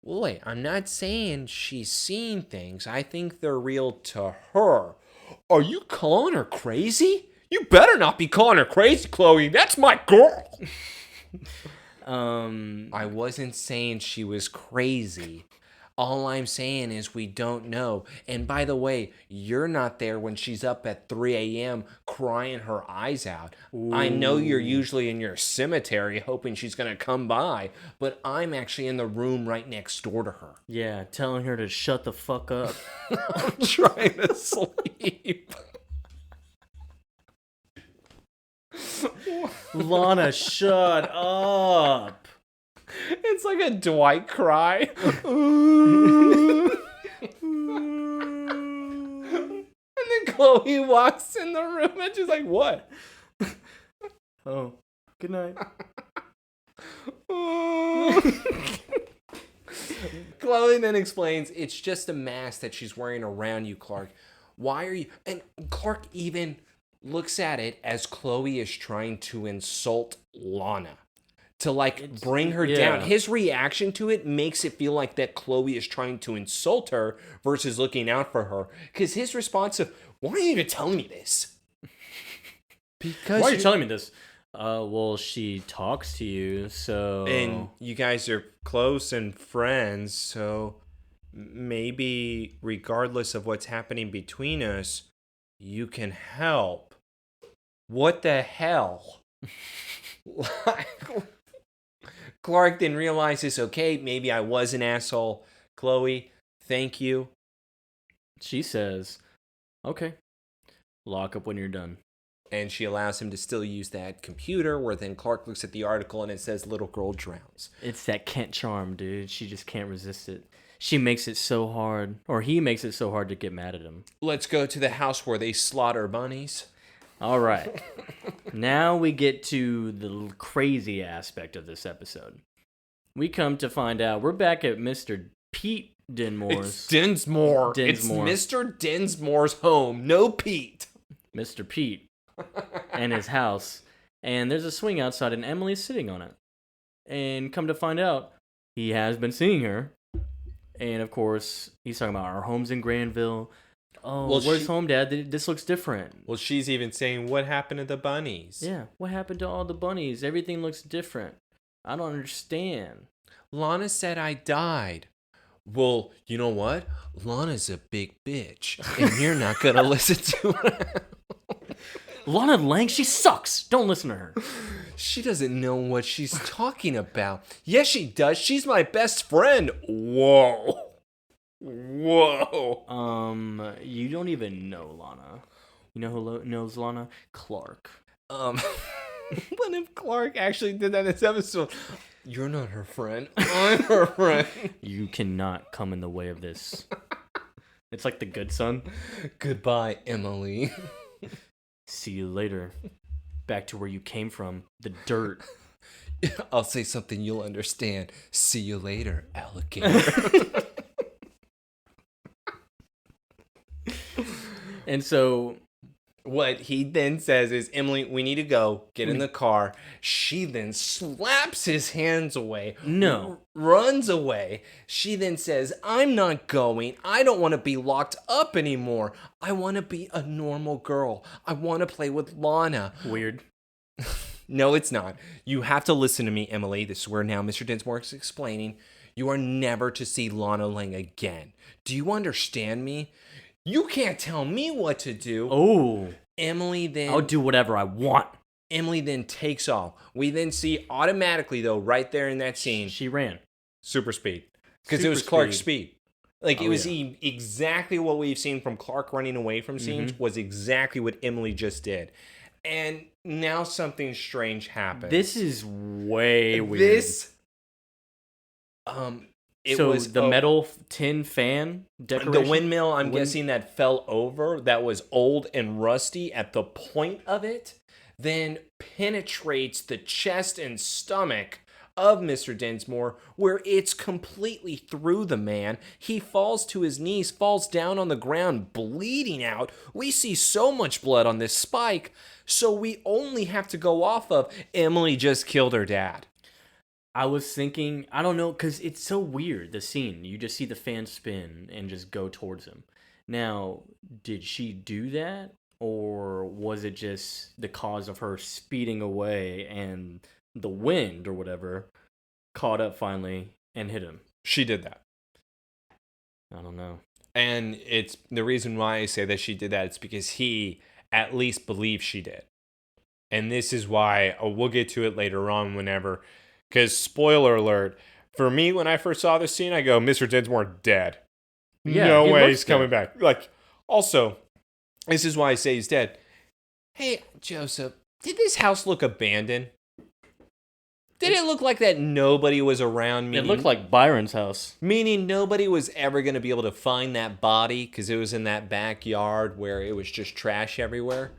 Well, wait, I'm not saying she's seeing things. I think they're real to her. Are you calling her crazy? You better not be calling her crazy, Chloe. That's my girl. I wasn't saying she was crazy. All I'm saying is we don't know. And by the way, you're not there when she's up at 3 a.m. crying her eyes out. Ooh. I know you're usually in your cemetery hoping she's going to come by, but I'm actually in the room right next door to her. Yeah, telling her to shut the fuck up. I'm trying to sleep. Lana, shut up. It's like a Dwight cry. And then Chloe walks in the room and she's like, what? Oh, good night. Chloe then explains it's just a mask that she's wearing around you, Clark. Why are you... And Clark even looks at it as Chloe is trying to insult Lana. To, like, bring her down. His reaction to it makes it feel like that Chloe is trying to insult her versus looking out for her. Because his response of, why are you even telling me this? Because why are you telling me this? Well, she talks to you, so... And you guys are close and friends, so maybe regardless of what's happening between us, you can help. What the hell? Clark then realizes, okay, maybe I was an asshole. Chloe, thank you. She says, okay, lock up when you're done. And she allows him to still use that computer, where then Clark looks at the article and it says little girl drowns. It's that Kent charm, dude. She just can't resist it. She makes it so hard, or he makes it so hard to get mad at him. Let's go to the house where they slaughter bunnies. All right. Now we get to the crazy aspect of this episode. We come to find out we're back at Mr. Pete Dinsmore's. It's Dinsmore. It's Mr. Dinsmore's home. No Pete. Mr. Pete and his house. And there's a swing outside and Emily's sitting on it. And come to find out, he has been seeing her. And of course, he's talking about our home's in Granville. Oh, well, where's home, Dad? This looks different. Well, she's even saying, what happened to the bunnies? Yeah, what happened to all the bunnies? Everything looks different. I don't understand. Lana said I died. Well, you know what? Lana's a big bitch, and you're not going to listen to her. Lana Lang, she sucks. Don't listen to her. She doesn't know what she's talking about. Yes, she does. She's my best friend. Whoa. You don't even know Lana. You know who knows Lana? Clark. What if Clark actually did that in this episode? You're not her friend. I'm her friend. You cannot come in the way of this. It's like the good son. Goodbye, Emily. See you later. Back to where you came from. The dirt. I'll say something you'll understand. See you later, alligator. And so what he then says is, Emily, we need to go. Get in the car. She then slaps his hands away. No. Runs away. She then says, I'm not going. I don't want to be locked up anymore. I want to be a normal girl. I want to play with Lana. Weird. No, it's not. You have to listen to me, Emily. This is where now Mr. Dinsmore is explaining. You are never to see Lana Lang again. Do you understand me? You can't tell me what to do. Oh. Emily then... I'll do whatever I want. Emily then takes off. We then see automatically, though, right there in that scene... She ran. Super speed. Because it was Clark's speed. Like, it was exactly what we've seen from Clark running away from scenes was exactly what Emily just did. And now something strange happens. This is way weird. It was the metal tin fan decoration. The windmill, I'm guessing, that fell over, that was old and rusty at the point of it, then penetrates the chest and stomach of Mr. Dinsmore, where it's completely through the man. He falls to his knees, falls down on the ground, bleeding out. We see so much blood on this spike, so we only have to go off of Emily just killed her dad. I was thinking, I don't know, because it's so weird, the scene. You just see the fan spin and just go towards him. Now, did she do that? Or was it just the cause of her speeding away and the wind or whatever caught up finally and hit him? She did that. I don't know. And it's the reason why I say that she did that, it's because he at least believes she did. And this is why, we'll get to it later on whenever... Because, spoiler alert, for me, when I first saw this scene, I go, Mr. Dinsmore dead. Yeah, no way he's coming back. Like, also, this is why I say he's dead. Hey, Joseph, Did this house look abandoned? Did it look like that nobody was around? It looked like Byron's house. Meaning nobody was ever going to be able to find that body because it was in that backyard where it was just trash everywhere.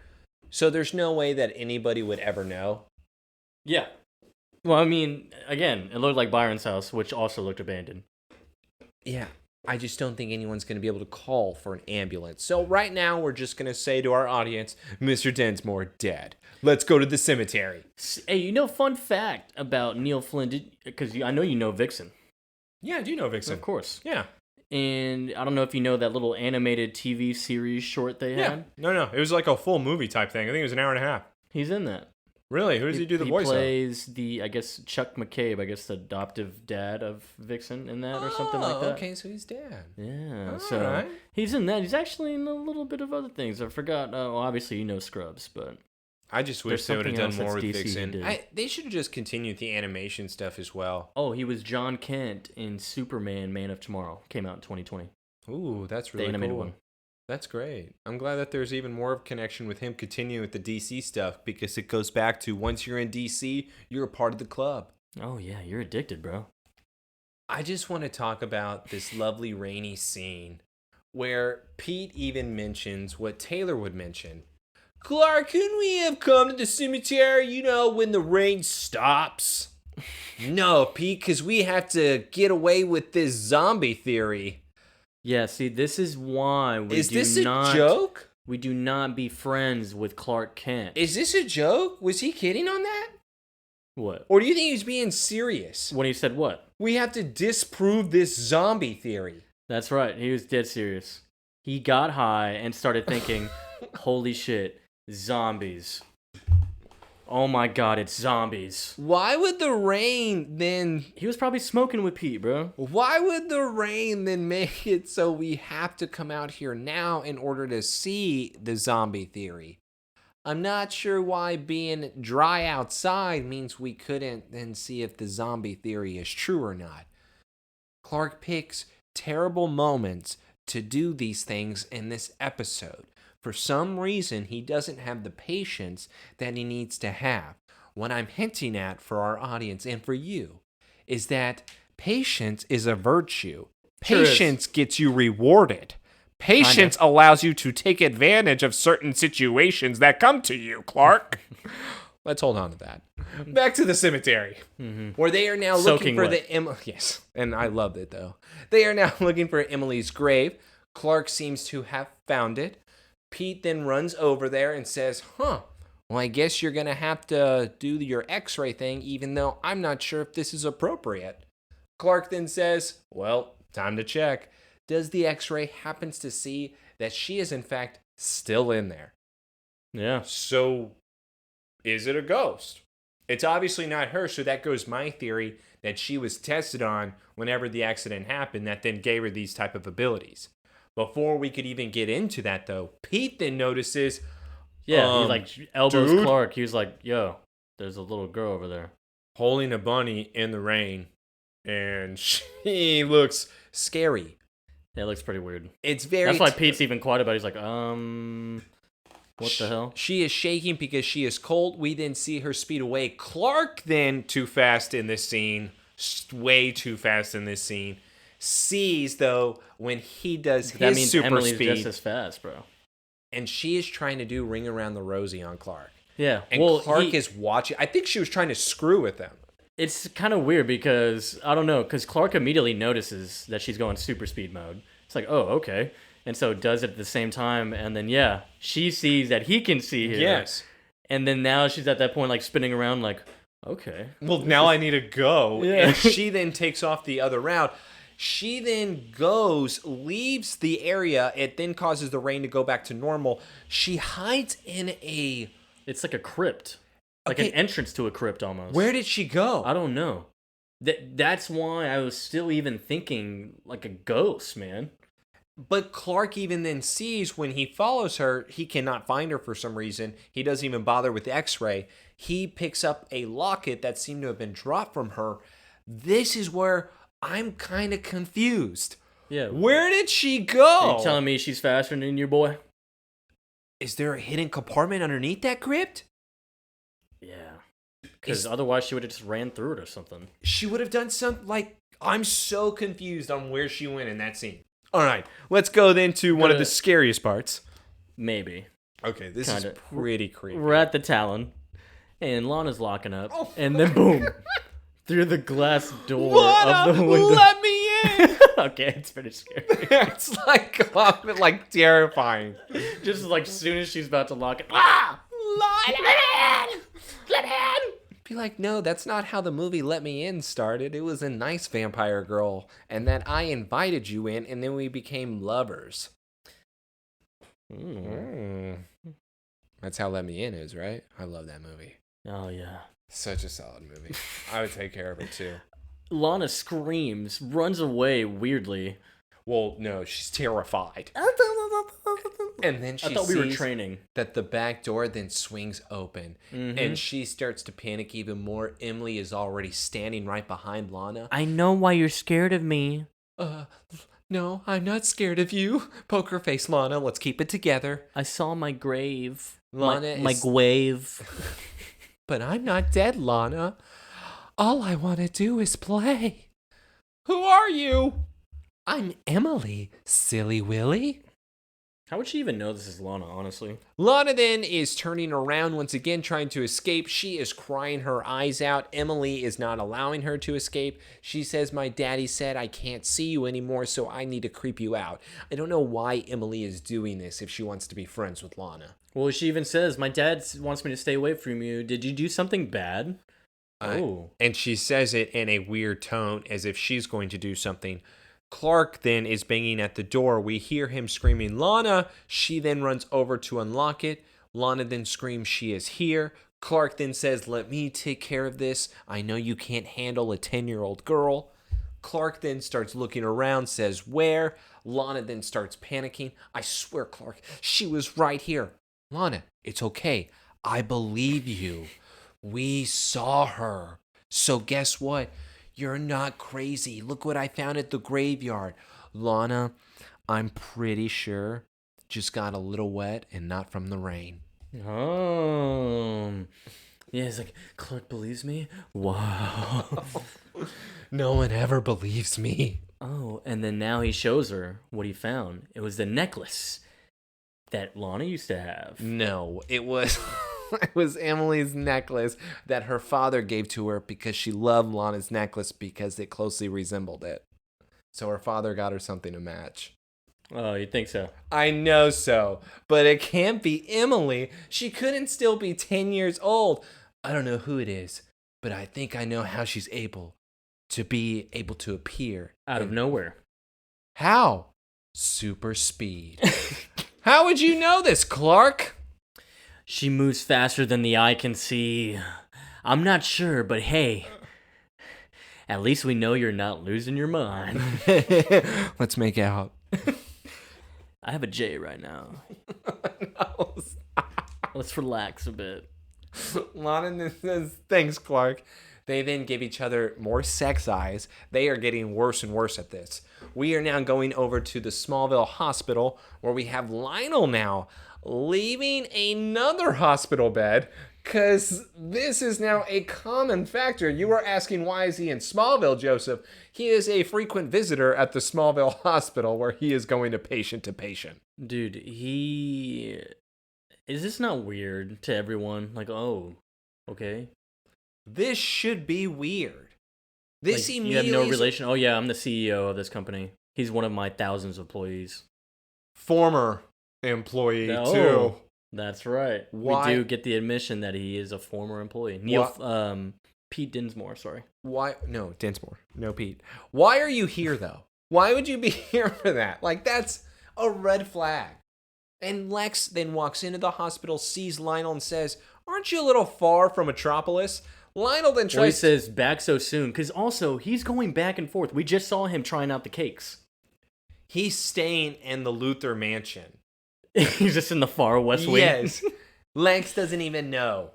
So there's no way that anybody would ever know. Yeah. Well, I mean, again, it looked like Byron's house, which also looked abandoned. Yeah. I just don't think anyone's going to be able to call for an ambulance. So right now, we're just going to say to our audience, Mr. Dinsmore dead. Let's go to the cemetery. Hey, fun fact about Neil Flynn, because I know you know Vixen. Yeah, I do know Vixen. Of course. Yeah. And I don't know if you know that little animated TV series short they had. No. It was like a full movie type thing. I think it was an hour and a half. He's in that. Really? Who does he do the voice of? He plays Chuck McCabe, the adoptive dad of Vixen in that or something like that. Okay, so he's dad. Yeah, Right. He's in that. He's actually in a little bit of other things. I forgot. Obviously you know Scrubs, but I just wish they would have done more with Vixen. They should have just continued the animation stuff as well. Oh, he was John Kent in Superman: Man of Tomorrow. Came out in 2020. Ooh, that's really the animated cool. one. That's great. I'm glad that there's even more of a connection with him continuing with the DC stuff because it goes back to once you're in DC, you're a part of the club. Oh, yeah, you're addicted, bro. I just want to talk about this lovely rainy scene where Pete even mentions what Taylor would mention. Clark, couldn't we have come to the cemetery, when the rain stops? No, Pete, because we have to get away with this zombie theory. Yeah, see, this is why Is this a joke? We do not be friends with Clark Kent. Is this a joke? Was he kidding on that? What? Or do you think he was being serious? When he said what? We have to disprove this zombie theory. That's right. He was dead serious. He got high and started thinking, holy shit, zombies. Oh my god, it's zombies. Why would the rain then... He was probably smoking with Pete, bro. Why would the rain then make it so we have to come out here now in order to see the zombie theory? I'm not sure why being dry outside means we couldn't then see if the zombie theory is true or not. Clark picks terrible moments to do these things in this episode. For some reason, he doesn't have the patience that he needs to have. What I'm hinting at for our audience and for you is that patience is a virtue. Patience gets you rewarded. Patience allows you to take advantage of certain situations that come to you, Clark. Let's hold on to that. Back to the cemetery, where they are now looking for yes, and I loved it though. They are now looking for Emily's grave. Clark seems to have found it. Pete then runs over there and says, well, I guess you're going to have to do your x-ray thing, even though I'm not sure if this is appropriate. Clark then says, well, time to check. Does the x-ray happens to see that she is, in fact, still in there? Yeah. So, is it a ghost? It's obviously not her, so that goes my theory that she was tested on whenever the accident happened that then gave her these type of abilities. Before we could even get into that, though, Pete then notices... Yeah, he elbows Clark. He was like, yo, there's a little girl over there. Holding a bunny in the rain. And she looks scary. Yeah, it looks pretty weird. It's very... That's why Pete's even quiet about it. He's like, what the hell? She is shaking because she is cold. We then see her speed away. Clark then, too fast in this scene, way too fast in this scene, sees, though, when he does his means super Emily's speed. just as fast, bro. And she is trying to do Ring Around the Rosie on Clark. Yeah. And Clark is watching. I think she was trying to screw with them. It's kind of weird because, I don't know, because Clark immediately notices that she's going super speed mode. It's like, oh, okay. And so does it at the same time. And then, yeah, she sees that he can see her. Yes. And then now she's at that point, like, spinning around like, okay. Well, now I need to go. Yeah. And she then takes off the other route. She then goes, leaves the area. It then causes the rain to go back to normal. She hides in a... It's like a crypt. Like an entrance to a crypt almost. Where did she go? I don't know. That's why I was still even thinking like a ghost, man. But Clark even then sees when he follows her, he cannot find her for some reason. He doesn't even bother with the x-ray. He picks up a locket that seemed to have been dropped from her. This is where I'm kind of confused. Yeah. Where did she go? Are you telling me she's faster than your boy? Is there a hidden compartment underneath that crypt? Because otherwise she would have just ran through it or something. She would have done something like, I'm so confused on where she went in that scene. All right, let's go then to one of the scariest parts. Maybe. Okay, this is pretty creepy. We're at the Talon, and Lana's locking up, and then boom, through the glass door Lana, of the window. let me in! Okay, it's pretty scary. It's like terrifying. Just like as soon as she's about to lock it, ah! Let me in! Let me in! Be like, no, that's not how the movie Let Me In started. It was a nice vampire girl, and then I invited you in, and then we became lovers. That's how Let Me In is, right? I love that movie. Oh, yeah. Such a solid movie. I would take care of it, too. Lana screams, runs away weirdly. Well, no, she's terrified. And then she we were sees training. that the back door then swings open. And she starts to panic even more. Emily is already standing right behind Lana. I know why you're scared of me. No, I'm not scared of you. Poker face, Lana. Let's keep it together. I saw my grave. Lana my grave. But I'm not dead, Lana. All I want to do is play. Who are you? I'm Emily, silly Willy. How would she even know this is Lana, honestly? Lana then is turning around once again, trying to escape. She is crying her eyes out. Emily is not allowing her to escape. She says, my daddy said I can't see you anymore, so I need to creep you out. I don't know why Emily is doing this if she wants to be friends with Lana. Well, she even says, my dad wants me to stay away from you. Did you do something bad? And she says it in a weird tone as if she's going to do something. Clark then is banging at the door. We hear him screaming, Lana. She then runs over to unlock it. Lana then screams she is here. Clark then says, let me take care of this. I know you can't handle a 10-year-old girl. Clark then starts looking around, says, where? Lana then starts panicking. I swear, Clark, she was right here. Lana, it's okay. I believe you. We saw her. So guess what? You're not crazy. Look what I found at the graveyard. Lana, I'm pretty sure just got a little wet and not from the rain. Oh. Yeah, it's like, Clark believes me? Wow. No one ever believes me. Oh, and then now he shows her what he found. It was the necklace that Lana used to have. No, it was... It was Emily's necklace that her father gave to her because she loved Lana's necklace because it closely resembled it. So her father got her something to match. Oh, you think so? I know so, but it can't be Emily. She couldn't still be 10 years old. I don't know who it is, but I think I know how she's able to appear. Out of nowhere. How? Super speed. How would you know this, Clark? She moves faster than the eye can see. I'm not sure, but hey, at least we know you're not losing your mind. Let's make out. I have a J right now. No, let's relax a bit. Lana says, thanks, Clark. They then give each other more sex eyes. They are getting worse and worse at this. We are now going over to the Smallville hospital where we have Lionel now leaving another hospital bed because this is now a common factor. You were asking why is he in Smallville, Joseph? He is a frequent visitor at the Smallville hospital where he is going to patient. Dude, is this not weird to everyone? Like, oh, okay. This should be weird. This like, you have no relation. Oh yeah, I'm the CEO of this company. He's one of my thousands of employees. Former employee too. That's right. Why? We do get the admission that he is a former employee. Pete Dinsmore, sorry. Why? No, Dinsmore. No, Pete. Why are you here though? Why would you be here for that? Like, that's a red flag. And Lex then walks into the hospital, sees Lionel, and says, aren't you a little far from Metropolis? Lionel then tries... He says, back so soon, because also, he's going back and forth. We just saw him trying out the cakes. He's staying in the Luthor mansion. He's just in the far west wing. Yes. Lex doesn't even know.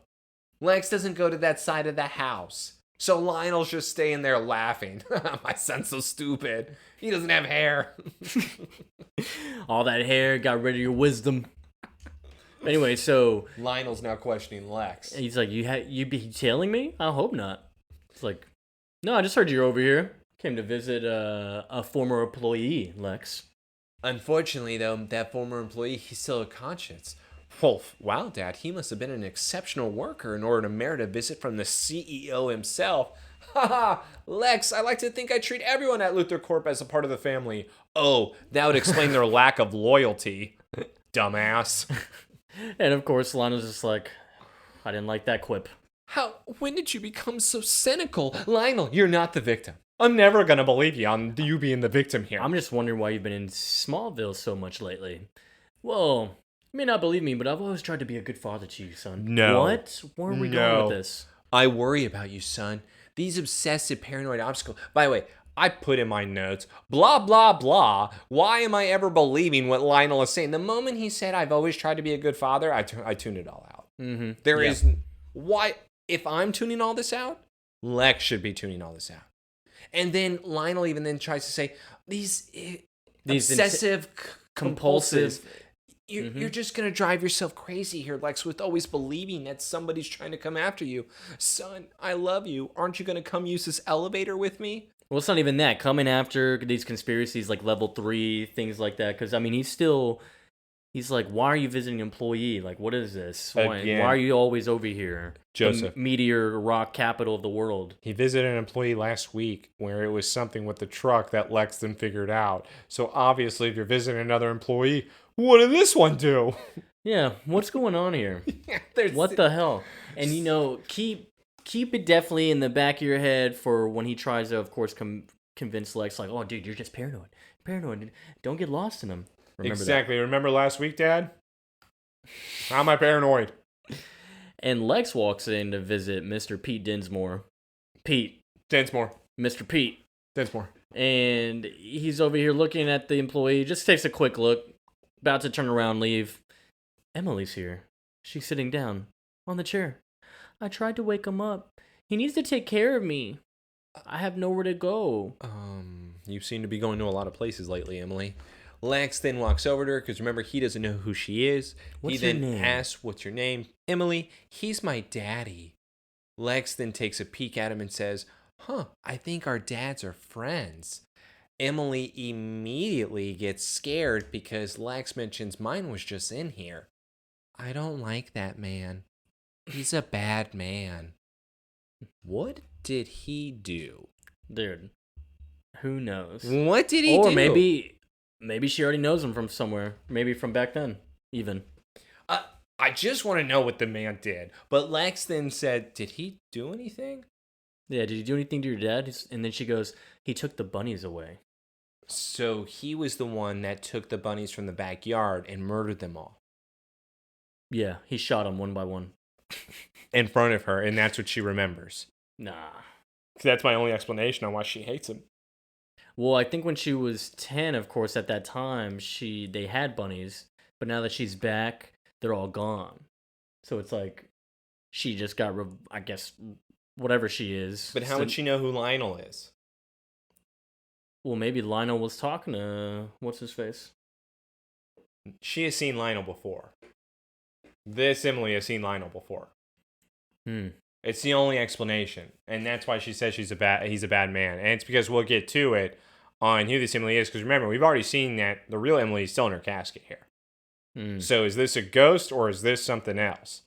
Lex doesn't go to that side of the house. So Lionel's just staying there laughing. My son's so stupid. He doesn't have hair. All that hair got rid of your wisdom. Anyway, so Lionel's now questioning Lex. he's like, you be tailing me? I hope not. It's like, no, I just heard you're over here. Came to visit a former employee, Lex. Unfortunately, though, that former employee, he's still a conscience. Well, wow, Dad, he must have been an exceptional worker in order to merit a visit from the CEO himself. Haha, Lex, I like to think I treat everyone at Luther Corp as a part of the family. Oh, that would explain their lack of loyalty. Dumbass. And of course, Lana's just like, I didn't like that quip. When did you become so cynical? Lionel, you're not the victim. I'm never gonna believe you on you being the victim here. I'm just wondering why you've been in Smallville so much lately. Well, you may not believe me, but I've always tried to be a good father to you, son. No. What? Where are we going with this? I worry about you, son. These obsessive paranoid obstacles. By the way, I put in my notes, blah, blah, blah. Why am I ever believing what Lionel is saying? The moment he said, I've always tried to be a good father, I tuned it all out. Mm-hmm. There is, why, if I'm tuning all this out, Lex should be tuning all this out. And then Lionel even then tries to say, these obsessive, compulsive, you're just going to drive yourself crazy here, Lex, with always believing that somebody's trying to come after you. Son, I love you. Aren't you going to come use this elevator with me? Well, it's not even that. Coming after these conspiracies like level 3, things like that. Because, I mean, he's like, why are you visiting an employee? Like, what is this? Why are you always over here? Joseph. The meteor rock capital of the world. He visited an employee last week where it was something with the truck that Lex then figured out. So obviously, if you're visiting another employee, what did this one do? Yeah, what's going on here? What the hell? And, keep it definitely in the back of your head for when he tries to, of course, convince Lex, like, oh, dude, you're just paranoid. Paranoid. Don't get lost in him. Remember that. Remember last week, Dad? How am I paranoid? And Lex walks in to visit Mr. Pete Dinsmore. Dinsmore. Mr. Pete. Dinsmore. And he's over here looking at the employee, just takes a quick look, about to turn around, leave. Emily's here. She's sitting down on the chair. I tried to wake him up. He needs to take care of me. I have nowhere to go. You seem to be going to a lot of places lately, Emily. Lex then walks over to her because remember, he doesn't know who she is. What's he your then name? asks, what's your name? Emily, he's my daddy. Lex then takes a peek at him and says, I think our dads are friends. Emily immediately gets scared because Lex mentions mine was just in here. I don't like that man. He's a bad man. What did he do? Dude, who knows? What did he do? Or maybe she already knows him from somewhere. Maybe from back then, even. I just want to know what the man did. But Lex then said, did he do anything? Yeah, did he do anything to your dad? And then she goes, he took the bunnies away. So he was the one that took the bunnies from the backyard and murdered them all. Yeah, he shot them one by one. In front of her, and that's what she remembers. Nah. That's my only explanation on why she hates him. Well, I think when she was 10, of course, at that time, they had bunnies. But now that she's back, they're all gone. So it's like, she just got, I guess, whatever she is. But how would she know who Lionel is? Well, maybe Lionel was talking to, what's his face? She has seen Lionel before. This Emily has seen Lionel before. It's the only explanation. And that's why she says he's a bad man. And it's because we'll get to it on who this Emily is. Because remember, we've already seen that the real Emily is still in her casket here. So is this a ghost or is this something else?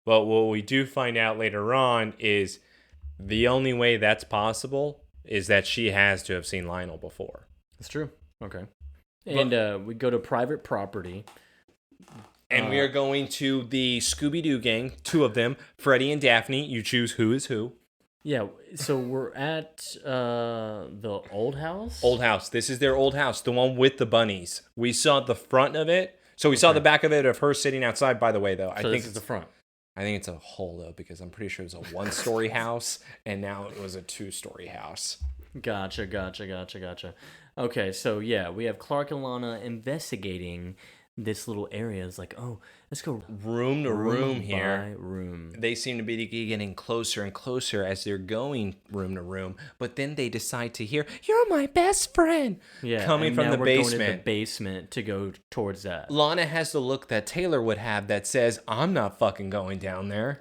But what we do find out later on is the only way that's possible is that she has to have seen Lionel before. That's true. Okay. And we go to private property. And we are going to the Scooby-Doo gang, 2 of them, Freddy and Daphne. You choose who is who. Yeah, so we're at the old house? Old house. This is their old house, the one with the bunnies. We saw the front of it. So we saw the back of it of her sitting outside, by the way, though. I think this is the front. I think it's a hole, though, because I'm pretty sure it was a 1-story house, and now it was a 2-story house. Gotcha. Okay, so yeah, we have Clark and Lana investigating this little area is like, oh, let's go room to room here. by room. They seem to be getting closer and closer as they're going room to room, but then they decide to hear, "You're my best friend," coming from the basement. Going to the basement to go towards that. Lana has the look that Taylor would have that says, "I'm not fucking going down there."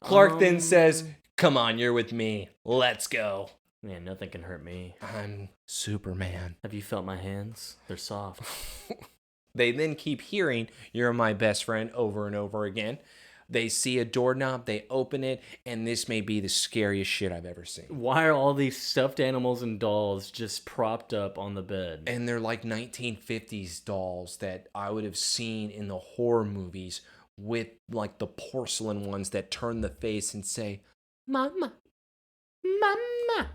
Clark then says, "Come on, you're with me. Let's go." Man, nothing can hurt me. I'm Superman. Have you felt my hands? They're soft. They then keep hearing, "You're my best friend," over and over again. They see a doorknob, they open it, and this may be the scariest shit I've ever seen. Why are all these stuffed animals and dolls just propped up on the bed? And they're like 1950s dolls that I would have seen in the horror movies with like the porcelain ones that turn the face and say, "Mama, Mama."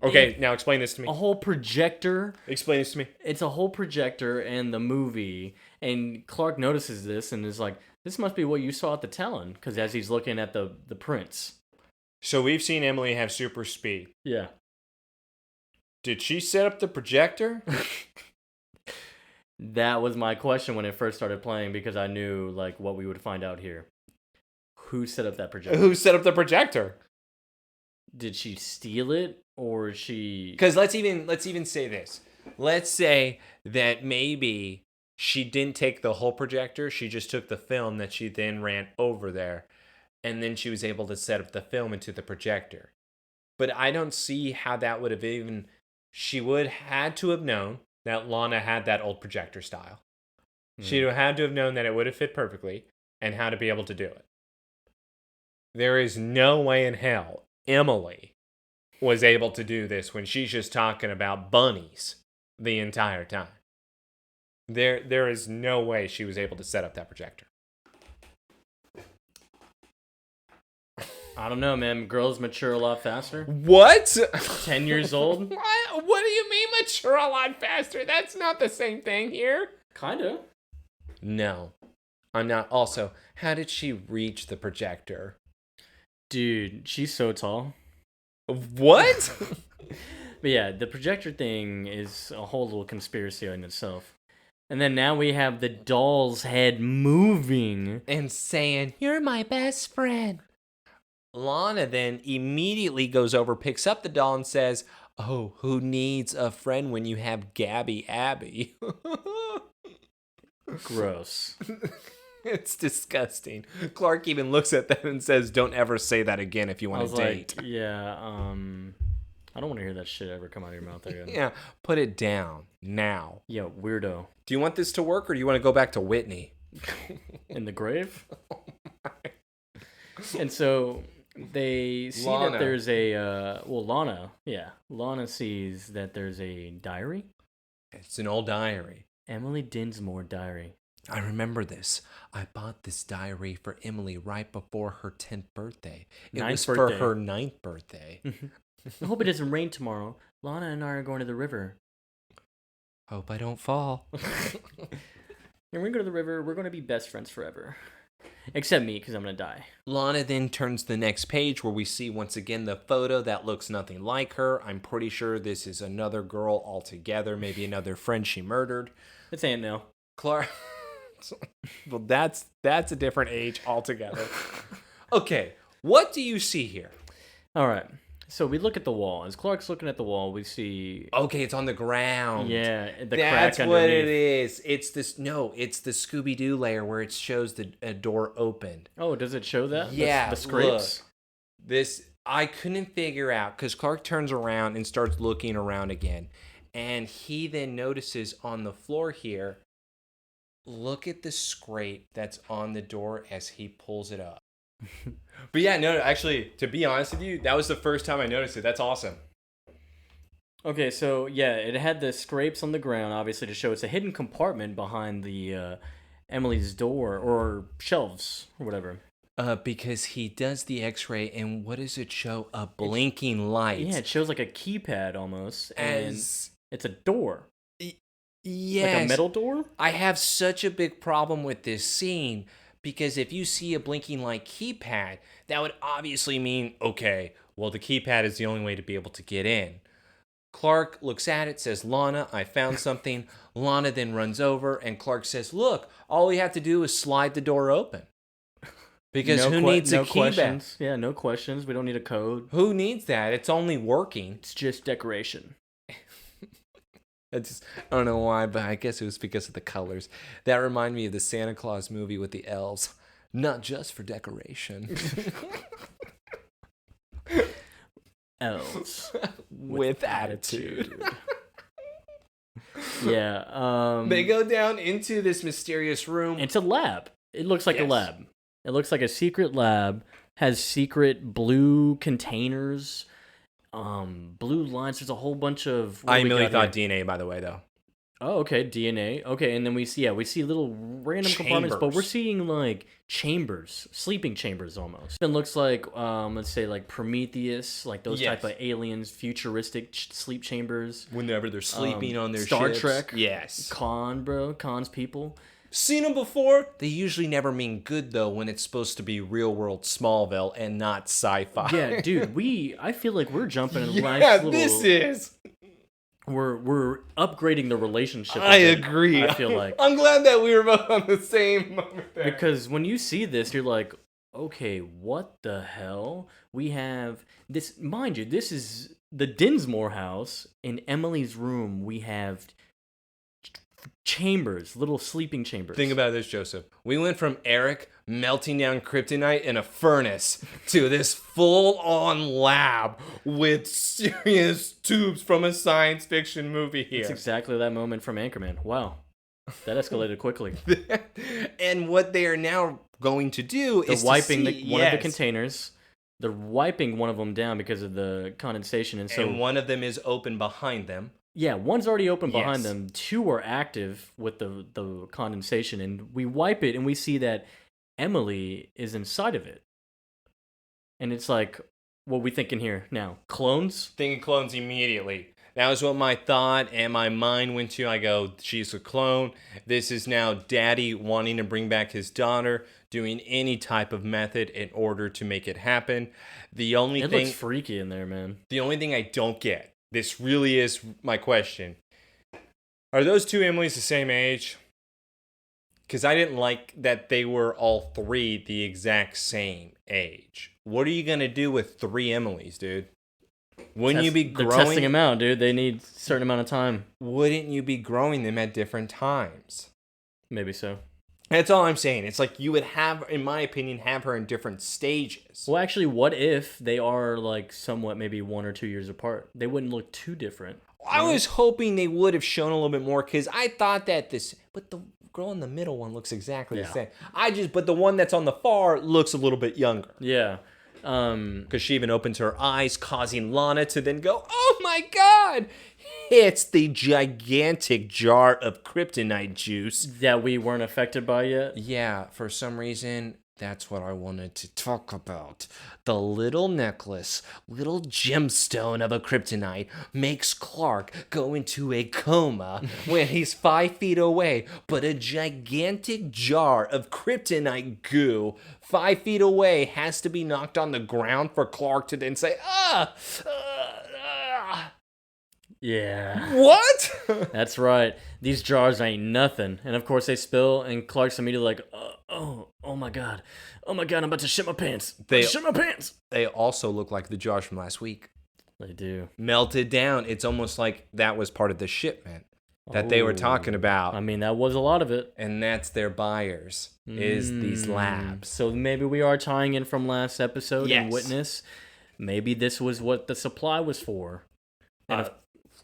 Okay, now explain this to me. A whole projector. Explain this to me. It's a whole projector in the movie, and Clark notices this and is like, this must be what you saw at the telling, because as he's looking at the prints. So we've seen Emily have super speed. Yeah. Did she set up the projector? That was my question when it first started playing, because I knew like what we would find out here. Who set up that projector? Who set up the projector? Did she steal it, or she? Because let's even say this. Let's say that maybe she didn't take the whole projector. She just took the film that she then ran over there, and then she was able to set up the film into the projector. But I don't see how that would have even. She would had to have known that Lana had that old projector style. She would have had to have known that it would have fit perfectly and how to be able to do it. There is no way in hell Emily was able to do this when she's just talking about bunnies the entire time. There is no way she was able to set up that projector. I don't know, man. Girls mature a lot faster. What? 10 years old? What do you mean mature a lot faster? That's not the same thing here. Kinda. No, I'm not. Also, how did she reach the projector? Dude, she's so tall. What? But yeah, the projector thing is a whole little conspiracy in itself. And then now we have the doll's head moving. And saying, "You're my best friend." Lana then immediately goes over, picks up the doll, and says, "Oh, who needs a friend when you have Gabby Abby?" Gross. It's disgusting. Clark even looks at them and says, "Don't ever say that again if you want to date." Like, yeah, I don't want to hear that shit ever come out of your mouth again. Yeah, put it down now. Yeah, weirdo. Do you want this to work, or do you want to go back to Whitney? In the grave? And so they see Lana. that there's a, Lana. Yeah, Lana sees that there's a diary. It's an old diary. Emily Dinsmore diary. I remember this. I bought this diary for Emily right before her 10th birthday. It was for her 9th birthday. I hope it doesn't rain tomorrow. Lana and I are going to the river. Hope I don't fall. And we're going to go to the river. We're going to be best friends forever. Except me, because I'm going to die. Lana then turns to the next page where we see once again the photo that looks nothing like her. I'm pretty sure this is another girl altogether. Maybe another friend she murdered. It's Aunt Nell. Clark. Well, that's a different age altogether. Okay, what do you see here? All right. So we look at the wall. As Clark's looking at the wall, we see... Okay, it's on the ground. Yeah, the crack That's underneath. what it is. It's this... No, it's the Scooby-Doo layer where it shows a door opened. Oh, does it show that? Yeah, The scrapes? Look, this... I couldn't figure out, because Clark turns around and starts looking around again. And he then notices on the floor here, look at the scrape that's on the door as he pulls it up. But yeah, no, actually, to be honest with you, that was the first time I noticed it. That's awesome. Okay, so yeah, it had the scrapes on the ground, obviously, to show it's a hidden compartment behind the Emily's door, or shelves, or whatever. Because he does the x-ray, and what does it show? A blinking light. Yeah, it shows like a keypad almost, and it's a door. Yes. Like a metal door? I have such a big problem with this scene, because if you see a blinking light keypad, that would obviously mean, okay, well, the keypad is the only way to be able to get in. Clark looks at it, says, Lana, I found something. Lana then runs over, and Clark says, look, all we have to do is slide the door open. Because who needs a key back? Yeah, no questions. We don't need a code. Who needs that? It's only working. It's just decoration. I don't know why, but I guess it was because of the colors. That reminded me of the Santa Claus movie with the elves. Not just for decoration. Elves. With attitude. Yeah. They go down into this mysterious room. It's a lab. It looks like a lab. It looks like a secret lab. Has secret blue containers. Blue lines. There's a whole bunch of. I immediately thought DNA, by the way, though. Oh, okay, DNA. Okay, and then we see little random compartments, but we're seeing like chambers, sleeping chambers almost. It looks like, let's say like Prometheus, like those type of aliens, futuristic sleep chambers. Whenever they're sleeping on their Star ships. Trek. Yes. Khan's people. Seen them before? They usually never mean good, though, when it's supposed to be real-world Smallville and not sci-fi. Yeah, dude, I feel like we're jumping in this is... We're upgrading the relationship. I agree. I feel like. I'm glad that we were both on the same moment there. Because when you see this, you're like, okay, what the hell? We have this, mind you, this is the Dinsmore house. In Emily's room, we have chambers, little sleeping chambers. Think about this, Joseph. We went from Eric melting down kryptonite in a furnace to this full-on lab with serious tubes from a science fiction movie here. It's exactly that moment from Anchorman. Wow. That escalated quickly. And what they are now going to do is wiping one of the containers. They're wiping one of them down because of the condensation. And one of them is open behind them. Yeah, one's already open behind them. Two are active with the condensation. And we wipe it and we see that Emily is inside of it. And it's like, what are we thinking here now? Clones? Thinking clones immediately. That was what my thought and my mind went to. I go, she's a clone. This is now daddy wanting to bring back his daughter, doing any type of method in order to make it happen. It looks freaky in there, man. The only thing I don't get, this really is my question. Are those two Emilys the same age? Because I didn't like that they were all three the exact same age. What are you going to do with three Emilys, dude? Wouldn't you be growing? They're testing them out, dude. They need a certain amount of time. Wouldn't you be growing them at different times? Maybe so. That's all I'm saying. It's like you would have, in my opinion, have her in different stages. Well, actually, what if they are like somewhat maybe 1 or 2 years apart? They wouldn't look too different. I was hoping they would have shown a little bit more because I thought that but the girl in the middle one looks exactly the same. But the one that's on the far looks a little bit younger. Yeah. Because she even opens her eyes, causing Lana to then go, oh my God! It's the gigantic jar of kryptonite juice. That we weren't affected by yet? Yeah, for some reason, that's what I wanted to talk about. The little necklace, little gemstone of a kryptonite makes Clark go into a coma when he's 5 feet away, but a gigantic jar of kryptonite goo 5 feet away has to be knocked on the ground for Clark to then say, Yeah. What? That's right. These jars ain't nothing. And of course they spill, and Clark's immediately like, oh my God. Oh my God, I'm about to shit my pants. They also look like the jars from last week. They do. Melted down. It's almost like that was part of the shipment that they were talking about. I mean, that was a lot of it. And that's their buyers, is these labs. So maybe we are tying in from last episode and Witness. Maybe this was what the supply was for.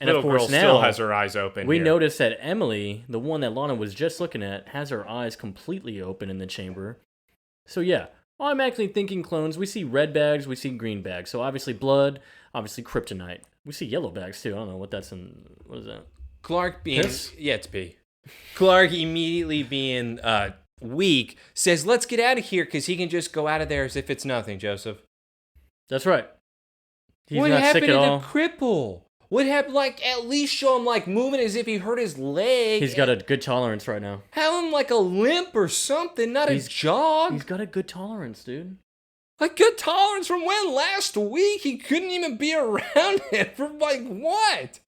And of course, now still has her eyes open. We notice that Emily, the one that Lana was just looking at, has her eyes completely open in the chamber. So yeah, automatically thinking clones. We see red bags, we see green bags. So obviously blood, obviously kryptonite. We see yellow bags too. I don't know what that's in. What is that? Clark being it's B. Clark immediately being weak says, "Let's get out of here," because he can just go out of there as if it's nothing. Joseph. That's right. He's what not happened sick at to all. the cripple? What happened? Like, at least show him, like, moving as if he hurt his leg. He's got a good tolerance right now. Have him, like, a limp or something, not a jog. He's got a good tolerance, dude. Like, good tolerance from when? Last week? He couldn't even be around it for, like, what?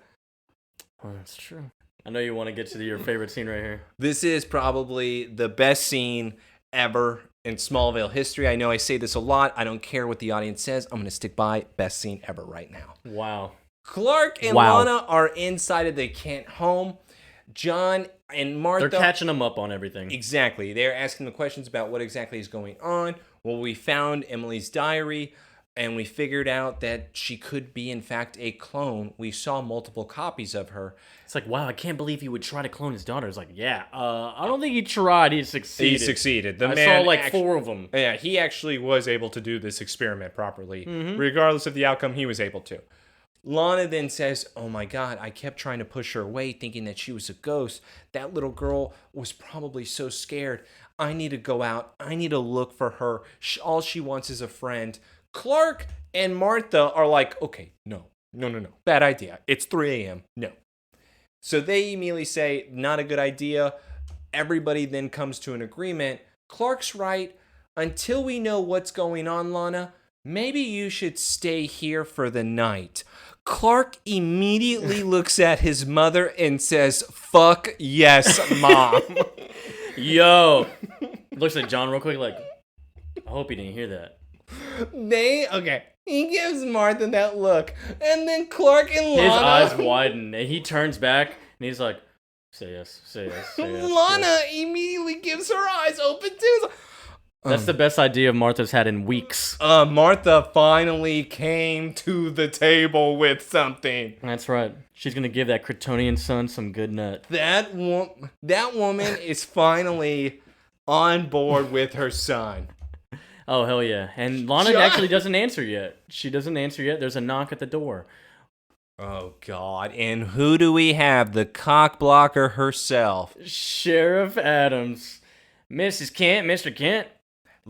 Oh, that's true. I know you want to get to your favorite scene right here. This is probably the best scene ever in Smallville history. I know I say this a lot. I don't care what the audience says. I'm going to stick by best scene ever right now. Wow. Clark and Lana are inside of the Kent home. John and Martha... They're catching them up on everything. Exactly. They're asking the questions about what exactly is going on. Well, we found Emily's diary, and we figured out that she could be, in fact, a clone. We saw multiple copies of her. It's like, wow, I can't believe he would try to clone his daughter. It's like, yeah, I don't think he tried. He succeeded. He succeeded. I saw like 4 of them. Yeah, he actually was able to do this experiment properly. Regardless of the outcome, he was able to. Lana then says, oh my God, I kept trying to push her away thinking that she was a ghost. That little girl was probably so scared. I need to go out. I need to look for her. All she wants is a friend. Clark and Martha are like, okay, no. Bad idea. It's 3 a.m. No. So they immediately say, not a good idea. Everybody then comes to an agreement. Clark's right. Until we know what's going on, Lana, maybe you should stay here for the night. Clark immediately looks at his mother and says, fuck yes, Mom. Yo. Looks at John real quick like, I hope he didn't hear that. He gives Martha that look. And then Clark and Lana... His eyes widen. And he turns back and he's like, say yes, say yes, say yes. Lana immediately gives her eyes open too. That's the best idea Martha's had in weeks. Martha finally came to the table with something. That's right. She's going to give that Kryptonian son some good nut. That woman is finally on board with her son. Oh, hell yeah. And Lana actually doesn't answer yet. She doesn't answer yet. There's a knock at the door. Oh, God. And who do we have? The cock blocker herself. Sheriff Adams. Mrs. Kent, Mr. Kent.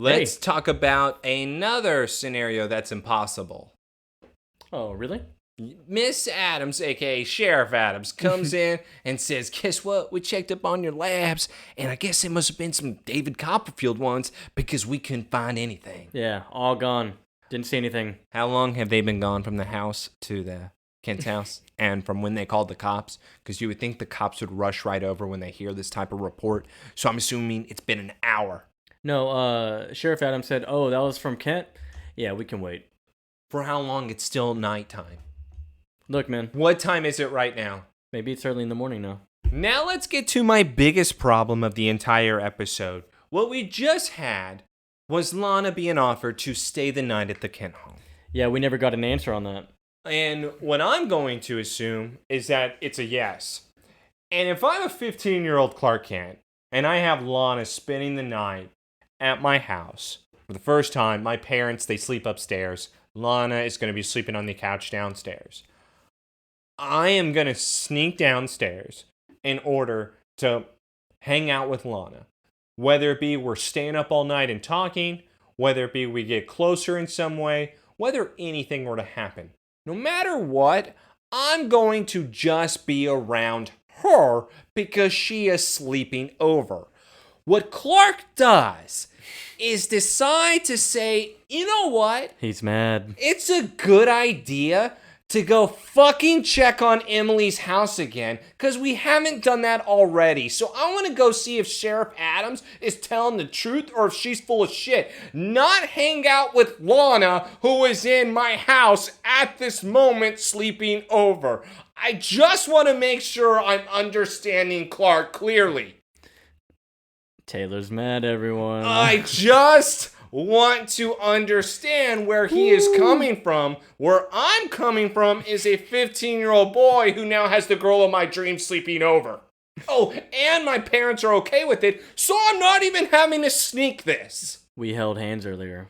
Let's talk about another scenario that's impossible. Oh, really? Miss Adams, a.k.a. Sheriff Adams, comes in and says, guess what? We checked up on your labs, and I guess it must have been some David Copperfield ones because we couldn't find anything. Yeah, all gone. Didn't see anything. How long have they been gone from the house to the Kent's house and from when they called the cops? Because you would think the cops would rush right over when they hear this type of report. So I'm assuming it's been an hour. No, Sheriff Adams said, oh, that was from Kent? Yeah, we can wait. For how long? It's still nighttime. Look, man. What time is it right now? Maybe it's early in the morning now. Now let's get to my biggest problem of the entire episode. What we just had was Lana being offered to stay the night at the Kent home. Yeah, we never got an answer on that. And what I'm going to assume is that it's a yes. And if I'm a 15-year-old Clark Kent, and I have Lana spending the night at my house, for the first time, my parents, they sleep upstairs. Lana is going to be sleeping on the couch downstairs. I am going to sneak downstairs in order to hang out with Lana. Whether it be we're staying up all night and talking, whether it be we get closer in some way, whether anything were to happen. No matter what, I'm going to just be around her because she is sleeping over. What Clark does is decide to say, you know what? He's mad. It's a good idea to go fucking check on Emily's house again, because we haven't done that already. So I want to go see if Sheriff Adams is telling the truth or if she's full of shit. Not hang out with Lana, who is in my house at this moment sleeping over. I just want to make sure I'm understanding Clark clearly. Taylor's mad, everyone. I just want to understand where he is coming from. Where I'm coming from is a 15-year-old boy who now has the girl of my dreams sleeping over. Oh, and my parents are okay with it, so I'm not even having to sneak this. We held hands earlier.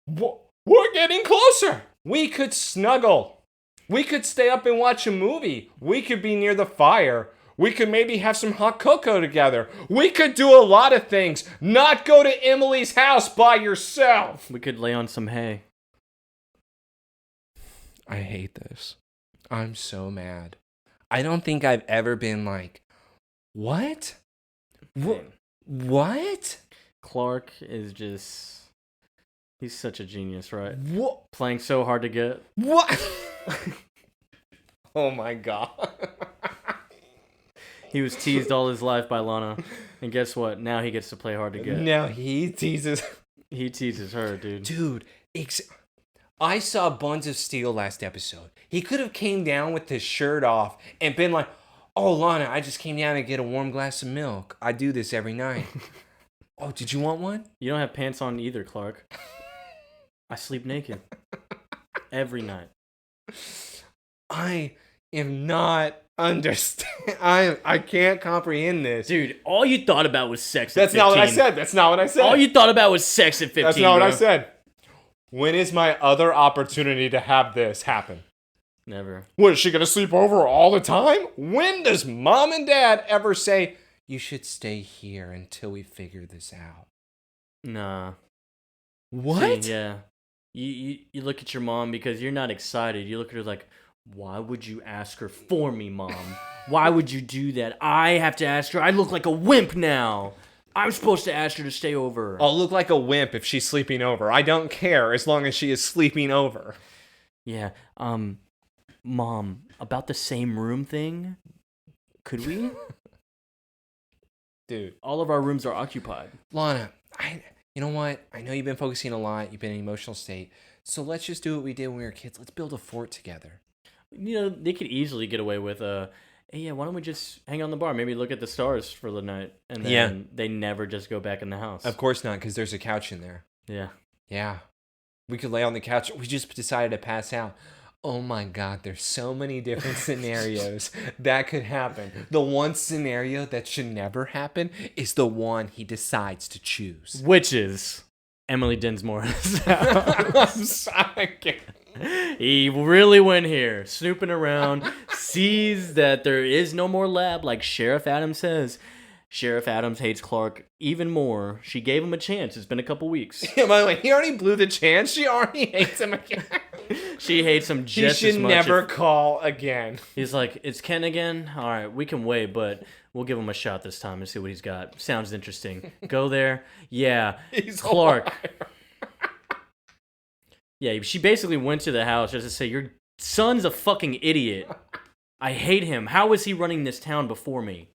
We're getting closer. We could snuggle. We could stay up and watch a movie. We could be near the fire. We could maybe have some hot cocoa together. We could do a lot of things. Not go to Emily's house by yourself. We could lay on some hay. I hate this. I'm so mad. I don't think I've ever been like, what? What? Clark is just... He's such a genius, right? What? Playing so hard to get. What? Oh my god. He was teased all his life by Lana. And guess what? Now he gets to play hard to get. Now he teases. He teases her, dude. Dude, I saw Buns of Steel last episode. He could have came down with his shirt off and been like, "Oh, Lana, I just came down to get a warm glass of milk. I do this every night." "Oh, did you want one?" You don't have pants on either, Clark. I sleep naked. Every night. I am not understand. I can't comprehend this. Dude, all you thought about was sex at That's 15. not what I said. That's not what I said. All you thought about was sex at 15, That's not what bro. I said. When is my other opportunity to have this happen? Never. What, is she going to sleep over all the time? When does mom and dad ever say, "You should stay here until we figure this out"? Nah. What? See, yeah. You look at your mom because you're not excited. You look at her like, why would you ask her for me, Mom? Why would you do that? I have to ask her. I look like a wimp now. I'm supposed to ask her to stay over. I'll look like a wimp if she's sleeping over. I don't care as long as she is sleeping over. Yeah. Mom, about the same room thing? Could we? Dude. All of our rooms are occupied. Lana, you know what? I know you've been focusing a lot. You've been in an emotional state. So let's just do what we did when we were kids. Let's build a fort together. You know, they could easily get away with hey, yeah, why don't we just hang on the bar? Maybe look at the stars for the night. And then they never just go back in the house. Of course not, because there's a couch in there. Yeah. Yeah. We could lay on the couch. We just decided to pass out. Oh my God, there's so many different scenarios that could happen. The one scenario that should never happen is the one he decides to choose. Which is Emily Dinsmore's house. He really went here, snooping around, sees that there is no more lab, like Sheriff Adams says. Sheriff Adams hates Clark even more. She gave him a chance. It's been a couple weeks. Yeah, by the way, he already blew the chance. She already hates him again. She hates him just he as should much. never call again. He's like, "It's Ken again? All right, we can wait, but we'll give him a shot this time and see what he's got. Sounds interesting. Go there. Yeah, He's Clark." Yeah, she basically went to the house just to say, "Your son's a fucking idiot. I hate him. How is he running this town before me?"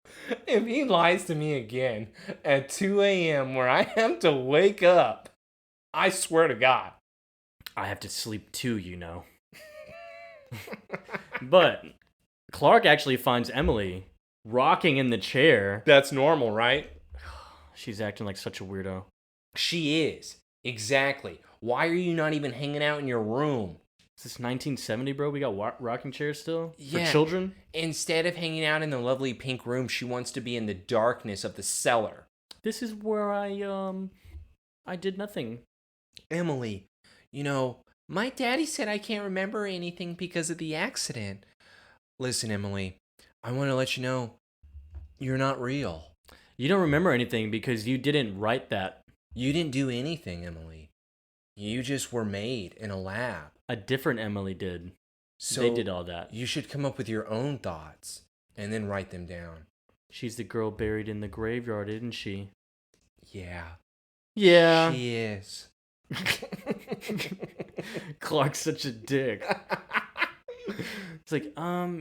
If he lies to me again at 2 a.m. where I have to wake up, I swear to God. I have to sleep too, you know. But Clark actually finds Emily rocking in the chair. That's normal, right? She's acting like such a weirdo. She is. Exactly. Why are you not even hanging out in your room? Is this 1970, bro? We got rocking chairs still? Yeah. For children? Instead of hanging out in the lovely pink room, she wants to be in the darkness of the cellar. This is where I did nothing. Emily, you know, my daddy said I can't remember anything because of the accident. Listen, Emily, I want to let you know you're not real. You don't remember anything because you didn't write that. You didn't do anything, Emily. You just were made in a lab. A different Emily did. So they did all that. You should come up with your own thoughts and then write them down. She's the girl buried in the graveyard, isn't she? Yeah. Yeah. She is. Clark's such a dick. It's like,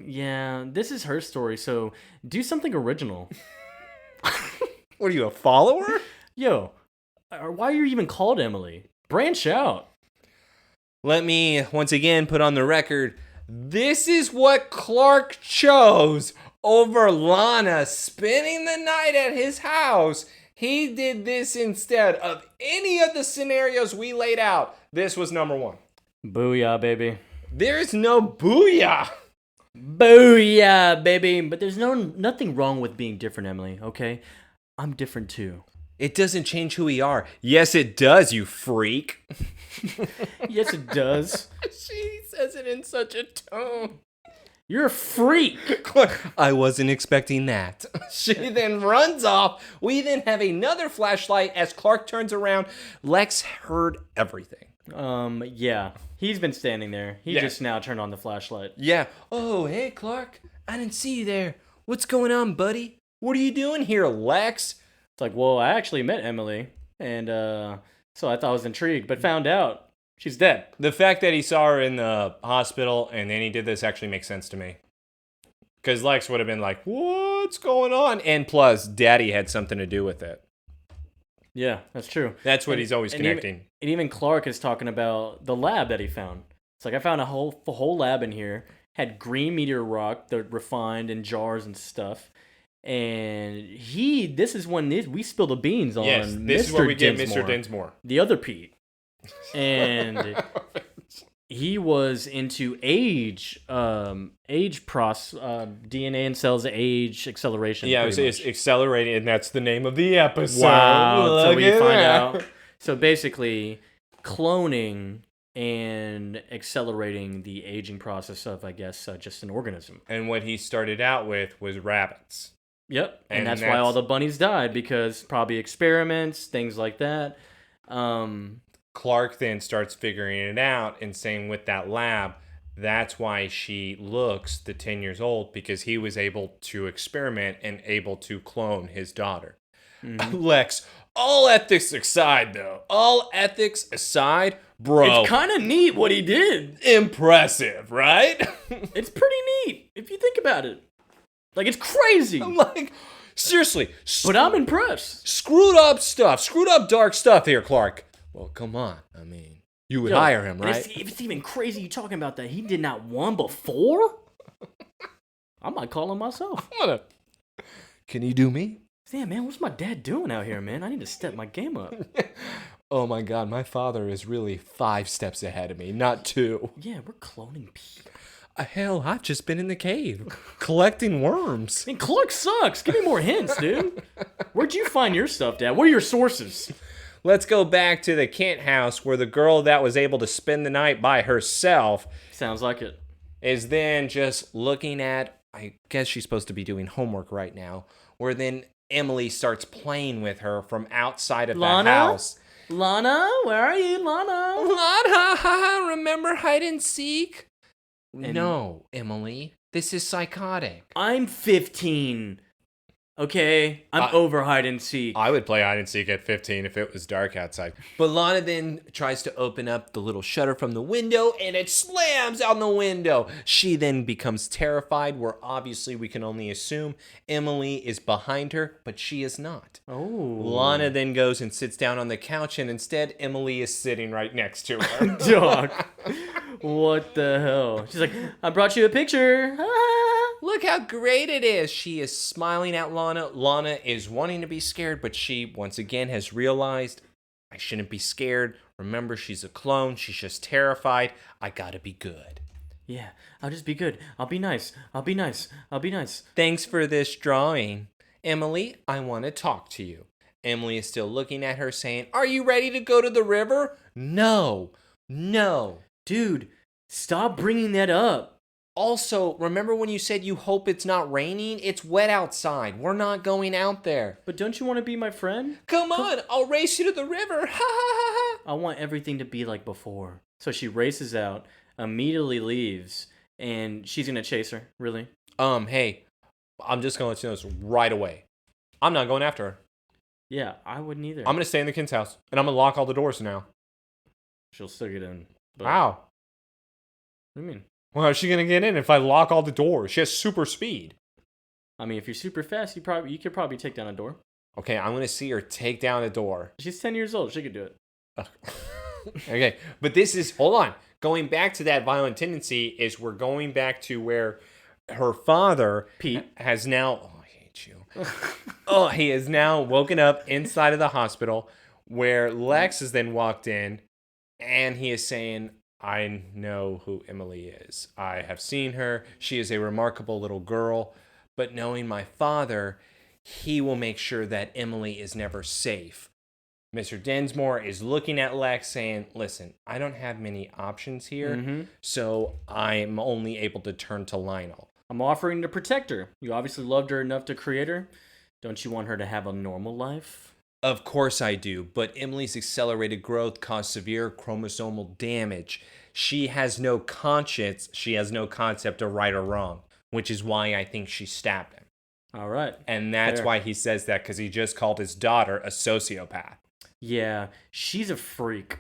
yeah, this is her story, so do something original. What are you, a follower? Yo, why are you even called Emily? Branch out. Let me once again put on the record, this is what Clark chose over Lana spending the night at his house. He did this instead of any of the scenarios we laid out. This was number one. Booyah, baby. There's no booyah. Booyah, baby. But there's nothing wrong with being different, Emily, okay? I'm different too. It doesn't change who we are. Yes, it does, you freak. Yes, it does. She says it in such a tone. You're a freak. I wasn't expecting that. She then runs off. We then have another flashlight as Clark turns around. Lex heard everything. Yeah. He's been standing there. He just now turned on the flashlight. Yeah. Oh, hey, Clark. I didn't see you there. What's going on, buddy? What are you doing here, Lex? It's like, well, I actually met Emily, and So I thought I was intrigued, but found out she's dead. The fact that he saw her in the hospital and then he did this actually makes sense to me. Because Lex would have been like, what's going on? And plus, Daddy had something to do with it. Yeah, that's true. That's what he's always connecting. And even Clark is talking about the lab that he found. It's like, I found a whole lab in here. Had green meteor rock, they're refined in jars and stuff. And this is when we spill the beans on yes, Mr. this is where we Dinsmore, get Mr. Dinsmore. the other Pete. And he was into age DNA and cells age acceleration. Yeah, it's accelerating, and that's the name of the episode. Wow. So Look we at find that. out. So basically, cloning and accelerating the aging process of, I guess, just an organism. And what he started out with was rabbits. Yep. And that's why all the bunnies died, because probably experiments, things like that. Clark then starts figuring it out and saying with that lab, that's why she looks the 10 years old, because he was able to experiment and able to clone his daughter. Mm-hmm. Lex, all ethics aside, though. All ethics aside, bro. It's kind of neat what he did. Impressive, right? It's pretty neat if you think about it. Like, it's crazy. I'm like, seriously. But I'm impressed. Screwed up dark stuff here, Clark. Well, come on. I mean, you would hire him, right? It's even crazy you talking about that. He did not one before? I might call him myself. Can you do me? Yeah, man, what's my dad doing out here, man? I need to step my game up. Oh my God, my father is really 5 steps ahead of me, not 2. Yeah, we're cloning people. Hell, I've just been in the cave collecting worms. I mean, Clark sucks. Give me more hints, dude. Where'd you find your stuff, Dad? What are your sources? Let's go back to the Kent house where the girl that was able to spend the night by herself. Sounds like it. Is then just looking at, I guess she's supposed to be doing homework right now, where then Emily starts playing with her from outside of the house. Lana, where are you, Lana? Lana, remember hide and seek? No, Emily, this is psychotic. I'm 15. Okay, I'm over hide and seek. I would play hide and seek at 15 if it was dark outside. But Lana then tries to open up the little shutter from the window, and it slams on the window. She then becomes terrified, where obviously we can only assume Emily is behind her, but she is not. Oh. Lana then goes and sits down on the couch, and instead Emily is sitting right next to her. Dog. What the hell? She's like, I brought you a picture. Look how great it is. She is smiling at Lana. Lana is wanting to be scared, but she, once again, has realized, I shouldn't be scared. Remember, she's a clone. She's just terrified. I gotta be good. Yeah, I'll just be good. I'll be nice. I'll be nice. I'll be nice. Thanks for this drawing. Emily, I want to talk to you. Emily is still looking at her saying, are you ready to go to the river? No. Dude, stop bringing that up. Also, remember when you said you hope it's not raining? It's wet outside. We're not going out there. But don't you want to be my friend? Come on, I'll race you to the river. Ha ha ha ha. I want everything to be like before. So she races out, immediately leaves, and she's going to chase her, really? Hey, I'm just going to let you know this right away. I'm not going after her. Yeah, I wouldn't either. I'm going to stay in the kid's house, and I'm going to lock all the doors now. She'll still get in. But... Wow. What do you mean? Well, how's she going to get in if I lock all the doors? She has super speed. I mean, if you're super fast, you could probably take down a door. Okay, I'm going to see her take down a door. She's 10 years old. She could do it. Okay, but this is, hold on. Going back to that violent tendency is we're going back to where her father, Pete, has now, oh, I hate you. He has now woken up inside of the hospital where Lex has then walked in and he is saying, I know who Emily is. I have seen her. She is a remarkable little girl. But knowing my father, he will make sure that Emily is never safe. Mr. Dinsmore is looking at Lex saying, listen, I don't have many options here, so I'm only able to turn to Lionel. I'm offering to protect her. You obviously loved her enough to create her. Don't you want her to have a normal life? Of course I do, but Emily's accelerated growth caused severe chromosomal damage. She has no conscience. She has no concept of right or wrong, which is why I think she stabbed him. All right. And that's why he says that, because he just called his daughter a sociopath. Yeah, she's a freak.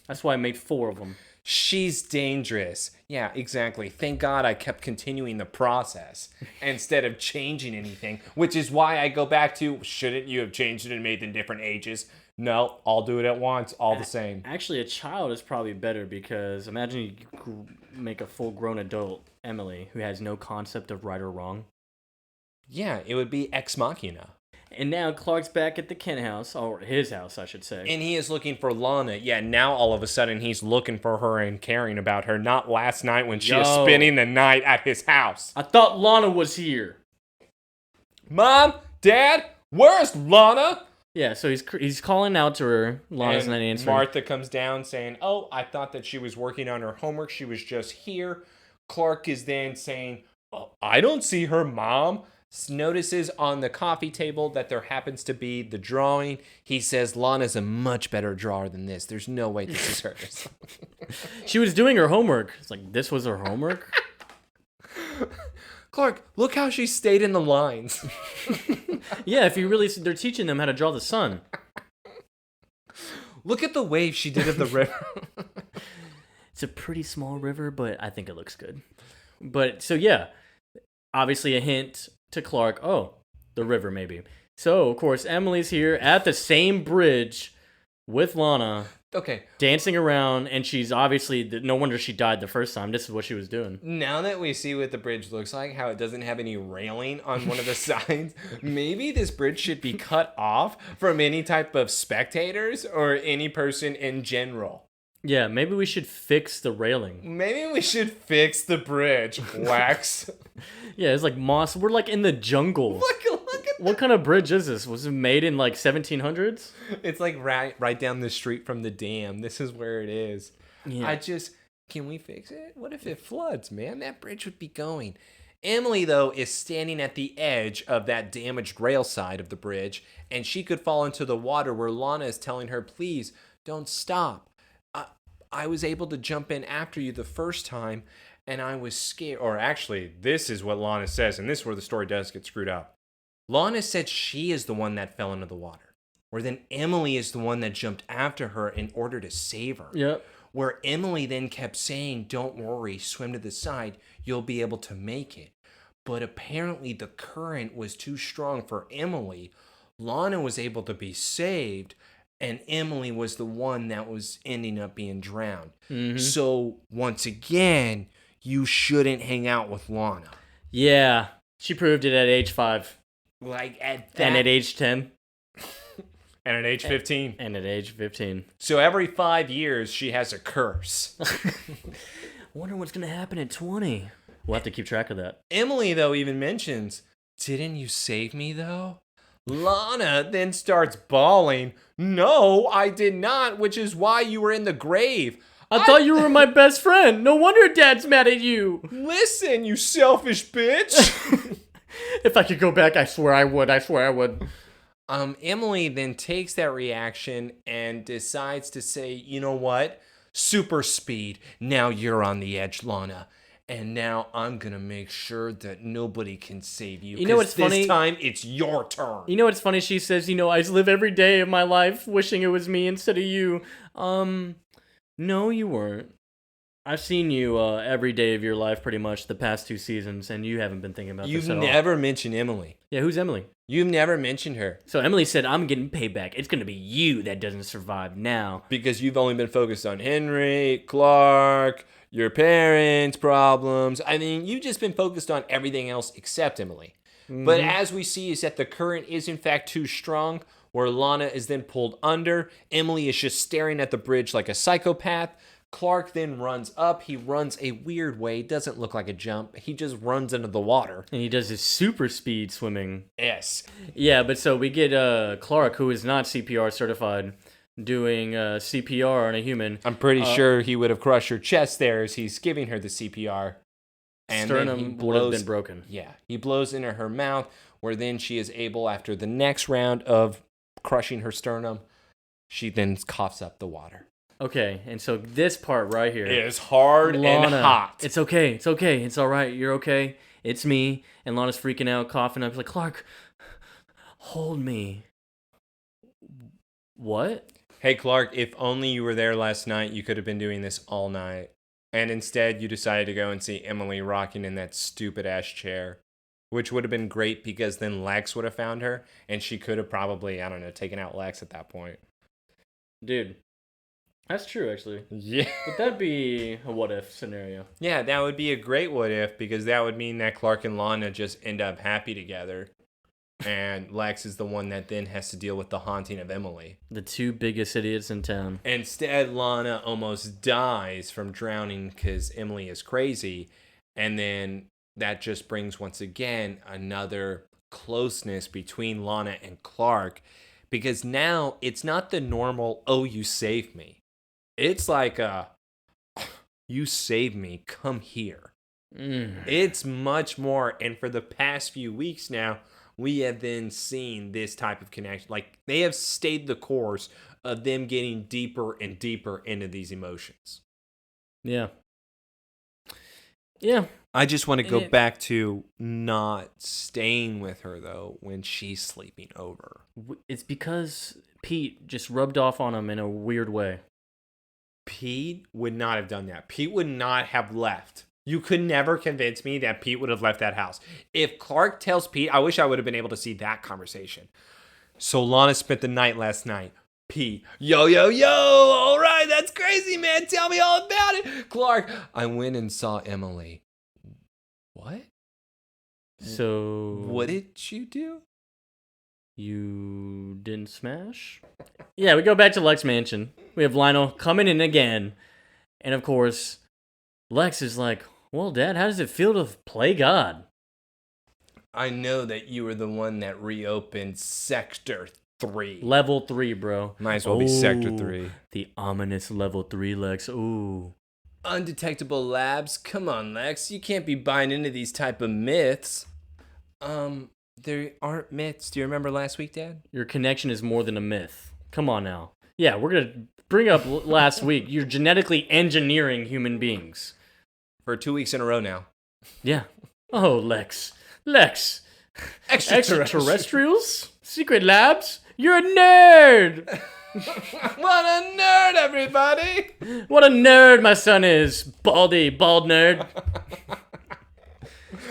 That's why I made 4 of them. She's dangerous. Yeah, exactly. Thank God I kept continuing the process instead of changing anything, which is why I go back to, shouldn't you have changed it and made them different ages? No, I'll do it at once, all the same. Actually, a child is probably better because imagine you make a full-grown adult Emily who has no concept of right or wrong. Yeah, it would be Ex Machina. And now Clark's back at the Kent house, or his house, I should say. And he is looking for Lana. Yeah, now all of a sudden he's looking for her and caring about her. Not last night when she was spending the night at his house. I thought Lana was here. Mom, Dad, where's Lana? Yeah, so he's calling out to her. Lana's not answering. Martha comes down saying, oh, I thought that she was working on her homework. She was just here. Clark is then saying, oh, I don't see her, Mom. Notices on the coffee table that there happens to be the drawing. He says, Lana's a much better drawer than this. There's no way this is hers. She was doing her homework. It's like, this was her homework? Clark, look how she stayed in the lines. Yeah, if you really... They're teaching them how to draw the sun. Look at the wave she did of the river. It's a pretty small river, but I think it looks good. But, so yeah, obviously a hint to Clark. Oh, the river maybe. So, of course, Emily's here at the same bridge with Lana. Okay. Dancing around, and she's obviously... No wonder she died the first time. This is what she was doing. Now that we see what the bridge looks like, how it doesn't have any railing on one of the sides, maybe this bridge should be cut off from any type of spectators or any person in general. Yeah, maybe we should fix the railing. Maybe we should fix the bridge, Wax. Yeah, it's like moss. We're like in the jungle. Look at What kind of bridge is this? Was it made in like 1700s? It's like right down the street from the dam. This is where it is. Yeah. Can we fix it? What if it floods, man? That bridge would be going. Emily, though, is standing at the edge of that damaged rail side of the bridge, and she could fall into the water where Lana is telling her, please, don't stop. I was able to jump in after you the first time, and I was scared. Or actually, this is what Lana says, and this is where the story does get screwed up. Lana said she is the one that fell into the water, where then Emily is the one that jumped after her in order to save her. Yep. Where Emily then kept saying, don't worry, swim to the side, you'll be able to make it. But apparently the current was too strong for Emily. Lana was able to be saved, and Emily was the one that was ending up being drowned. Mm-hmm. So, once again, you shouldn't hang out with Lana. Yeah, she proved it at age 5. Like, at that... And at age 10. And at age 15. And at age 15. So every 5 years, she has a curse. I wonder what's going to happen at 20. We'll have to keep track of that. Emily, though, even mentions, didn't you save me, though? Lana then starts bawling, no, I did not, which is why you were in the grave. I thought you were my best friend. No wonder Dad's mad at you. Listen, you selfish bitch. If I could go back, I swear I would. Emily then takes that reaction and decides to say, you know what? Super speed. Now you're on the edge, Lana. And now I'm going to make sure that nobody can save you. You know what's funny? This time, it's your turn. You know what's funny? She says, I live every day of my life wishing it was me instead of you. No, you weren't. I've seen you every day of your life pretty much the past 2 seasons, and you haven't been thinking about this at all. You've never mentioned Emily. Yeah, who's Emily? You've never mentioned her. So Emily said, I'm getting payback. It's going to be you that doesn't survive now. Because you've only been focused on Henry, Clark, your parents' problems. I mean, you've just been focused on everything else except Emily. Mm-hmm. But as we see is that the current is in fact too strong, where Lana is then pulled under. Emily is just staring at the bridge like a psychopath. Clark then runs up. He runs a weird way. Doesn't look like a jump. He just runs into the water. And he does his super speed swimming. Yes. Yeah, but so we get Clark, who is not CPR certified, doing CPR on a human. I'm pretty sure he would have crushed her chest there as he's giving her the CPR. And sternum would have been broken. Yeah. He blows into her mouth, where then she is able, after the next round of crushing her sternum, she then coughs up the water. Okay, and so this part right here is hard and hot. It's okay. It's all right. You're okay. It's me. And Lana's freaking out, coughing up. She's like, Clark, hold me. What? Hey, Clark, if only you were there last night, you could have been doing this all night. And instead, you decided to go and see Emily rocking in that stupid-ass chair. Which would have been great because then Lex would have found her, and she could have probably, I don't know, taken out Lex at that point. Dude, that's true, actually. Yeah. But that'd be a what-if scenario. Yeah, that would be a great what-if, because that would mean that Clark and Lana just end up happy together. And Lex is the one that then has to deal with the haunting of Emily. The two biggest idiots in town. Instead, Lana almost dies from drowning because Emily is crazy. And then that just brings, once again, another closeness between Lana and Clark. Because now it's not the normal, oh, you saved me. It's like, you saved me, come here. It's much more. And for the past few weeks now, we have then seen this type of connection. Like, they have stayed the course of them getting deeper and deeper into these emotions. Yeah. Yeah. I just want to go back to not staying with her, though, when she's sleeping over. It's because Pete just rubbed off on him in a weird way. Pete would not have done that. Pete would not have left. You could never convince me that Pete would have left that house. If Clark tells Pete, I wish I would have been able to see that conversation. So Lana spent the night last night. Pete, yo, all right, that's crazy, man. Tell me all about it. Clark, I went and saw Emily. What? So... What did you do? You didn't smash? Yeah, we go back to Lex Mansion. We have Lionel coming in again. And of course, Lex is like, well, Dad, how does it feel to play God? I know that you were the one that reopened Sector 3. Level 3, bro. Might as well be Sector 3. The ominous Level 3, Lex. Ooh. Undetectable labs? Come on, Lex. You can't be buying into these type of myths. There aren't myths. Do you remember last week, Dad? Your connection is more than a myth. Come on now. Yeah, we're going to bring up last week. You're genetically engineering human beings. For 2 weeks in a row now. Yeah. Oh, Lex. Extraterrestrials? Secret labs? You're a nerd! What a nerd, everybody! What a nerd my son is. Bald nerd.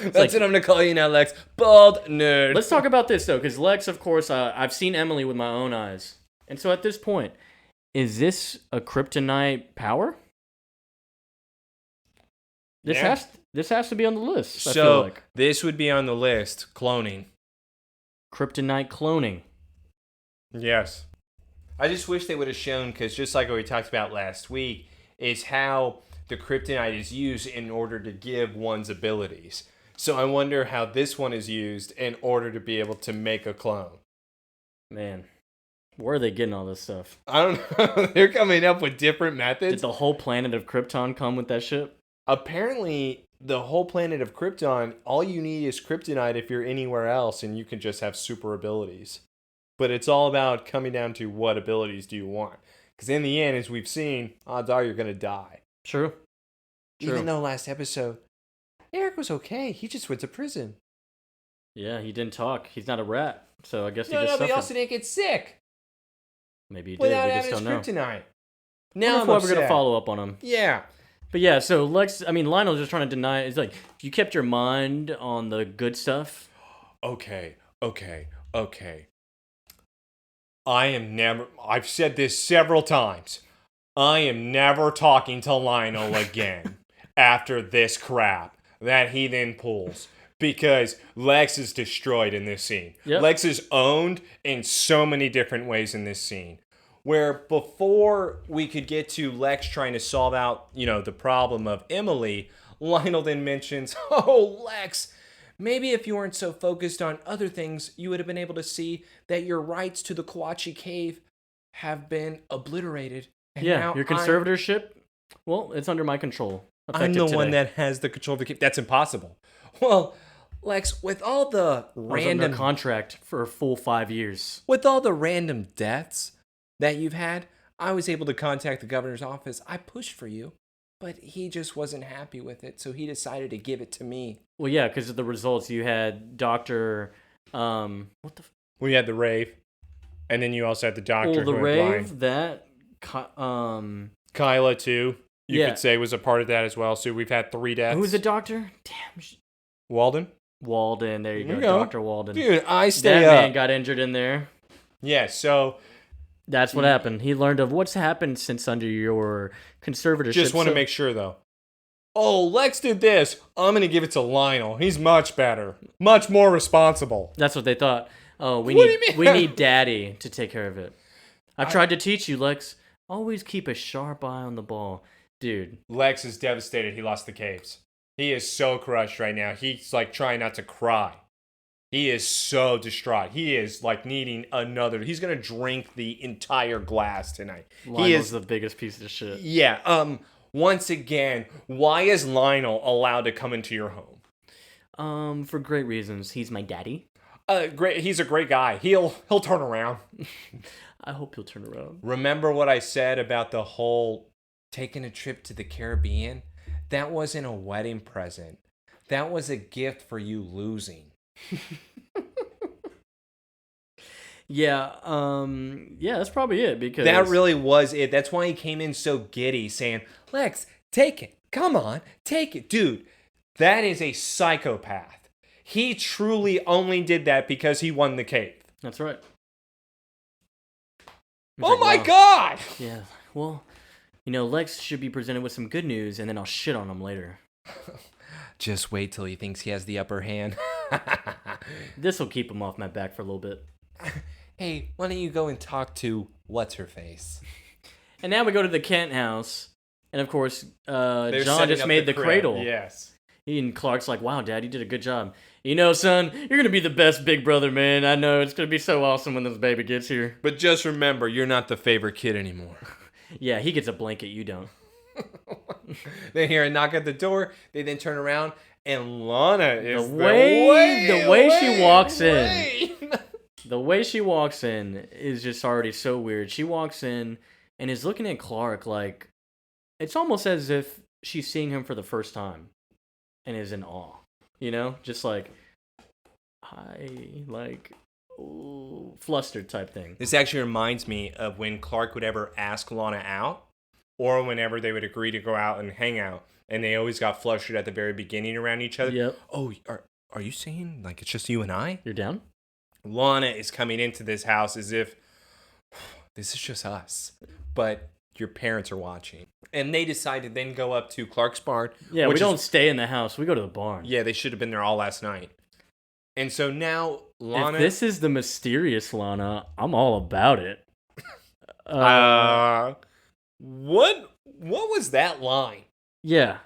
That's what I'm going to call you now, Lex. Bald nerd. Let's talk about this, though, because Lex, of course, I've seen Emily with my own eyes. And so at this point, is this a kryptonite power? This has to be on the list, I feel like. This would be on the list. Cloning. Kryptonite cloning. Yes. I just wish they would have shown, because just like what we talked about last week, is how the kryptonite is used in order to give one's abilities. So I wonder how this one is used in order to be able to make a clone. Man, where are they getting all this stuff? I don't know. They're coming up with different methods. Did the whole planet of Krypton come with that ship? Apparently, the whole planet of Krypton, all you need is kryptonite if you're anywhere else, and you can just have super abilities. But it's all about coming down to what abilities do you want. Because in the end, as we've seen, odds are you're going to die. True. Even though last episode, Eric was okay. He just went to prison. Yeah, he didn't talk. He's not a rat. So I guess he just but suffered. he also didn't get sick. Maybe he did. Without We having just his don't know. kryptonite. Now I'm ever going to follow up on him. Yeah. But yeah, so Lionel's just trying to deny it. It's like, you kept your mind on the good stuff. Okay. I've said this several times. I am never talking to Lionel again after this crap that he then pulls. Because Lex is destroyed in this scene. Yep. Lex is owned in so many different ways in this scene. Where before we could get to Lex trying to solve out, the problem of Emily, Lionel then mentions, oh, Lex, maybe if you weren't so focused on other things, you would have been able to see that your rights to the Kawachi Cave have been obliterated. And yeah, your conservatorship, well, it's under my control. I'm the one that has the control of the cave. That's impossible. Well, Lex, with all the random contract for a full 5 years. With all the random deaths that you've had, I was able to contact the governor's office. I pushed for you, but he just wasn't happy with it, so he decided to give it to me. Well, yeah, because of the results. You had Dr. We had the rave, And then you also had the doctor Well, the who had rave, that, Kyla, too, you Yeah. could say was a part of that as well. So we've had 3 deaths. who's the doctor? Damn. Walden? Walden, there you There go. you go. Dr. Walden. Dude, I stay That up. man got injured in there. Yeah, so That's what happened. He learned of what's happened since under your conservatorship. just want to make sure, though. Oh, Lex did this. I'm going to give it to Lionel. He's much better. Much more responsible. That's what they thought. Oh, What do you mean? we need Daddy to take care of it. I've tried to teach you, Lex. Always keep a sharp eye on the ball. Dude. Lex is devastated he lost the caves. He is so crushed right now. He's like trying not to cry. He is so distraught. He is like needing another. He's going to drink the entire glass tonight. Lionel's He is the biggest piece of shit. Yeah. Once again, why is Lionel allowed to come into your home? For great reasons. He's my daddy. Great. He's a great guy. He'll turn around. I hope he'll turn around. Remember what I said about the whole taking a trip to the Caribbean? That wasn't a wedding present. That was a gift for you losing. Yeah, that's probably it because That really was it. That's why he came in so giddy saying, Lex, take it. Come on, take it. Dude, that is a psychopath. He truly only did that because he won the cave. That's right. He's Oh like, my wow. God! Yeah, well, Lex should be presented with some good news, and then I'll shit on him later. Just wait till he thinks he has the upper hand. This will keep him off my back for a little bit. Hey, why don't you go and talk to what's-her-face? And now we go to the Kent house, and of course, They're John setting just up made the crib. cradle. Yes. And Clark's like, wow, Dad, you did a good job. Son, you're going to be the best big brother, man. I know. It's going to be so awesome when this baby gets here. But just remember, you're not the favorite kid anymore. Yeah, he gets a blanket. You don't. They hear a knock at the door. They then turn around, and Lana is The way she walks in. The way she walks in is just already so weird. She walks in and is looking at Clark like, it's almost as if she's seeing him for the first time and is in awe. Just like, hi, like, ooh, flustered type thing. This actually reminds me of when Clark would ever ask Lana out, or whenever they would agree to go out and hang out, and they always got flustered at the very beginning around each other. Yep. Oh, are you saying like it's just you and I? You're down? Lana is coming into this house as if this is just us, but your parents are watching. And they decide to then go up to Clark's barn. Yeah, we don't stay in the house. We go to the barn. Yeah, they should have been there all last night. And so now Lana... If this is the mysterious Lana, I'm all about it. What was that line? Yeah.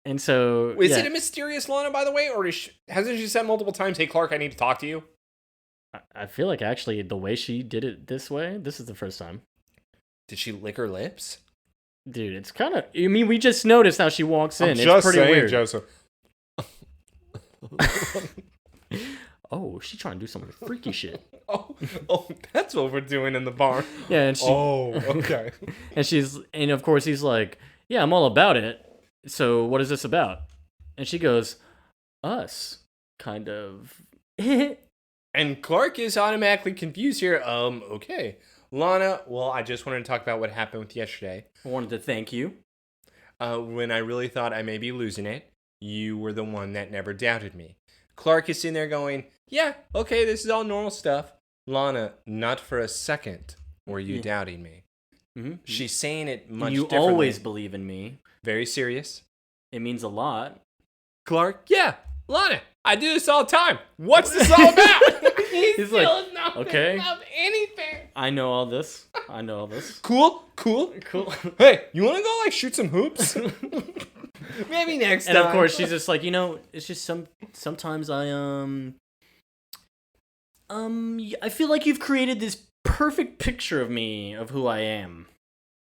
And so... Is it a mysterious Lana, by the way? Or hasn't she said multiple times, hey, Clark, I need to talk to you? I feel like actually the way she did it this way, this is the first time. Did she lick her lips? Dude, it's kind of... we just noticed how she walks in. I'm It's just pretty saying, weird. Joseph. Oh, she's trying to do some freaky shit. Oh, that's what we're doing in the barn. Yeah, and she... Oh, okay. and of course he's like, yeah, I'm all about it. So what is this about? And she goes, us, kind of. And Clark is automatically confused here. Okay. Lana, well, I just wanted to talk about what happened with yesterday. I wanted to thank you. When I really thought I may be losing it, you were the one that never doubted me. Clark is sitting there going, yeah, okay, this is all normal stuff. Lana, not for a second were you doubting me. Mm-hmm. She's saying it much You differently. always believe in me. Very serious. It means a lot. Clark, yeah, Lana, I do this all the time. What's this all about? He's like, okay. About anything. I know all this. Cool. Cool. Hey, you want to go like shoot some hoops? Maybe next time. And of course, she's just like, it's just sometimes I feel like you've created this perfect picture of me, of who I am.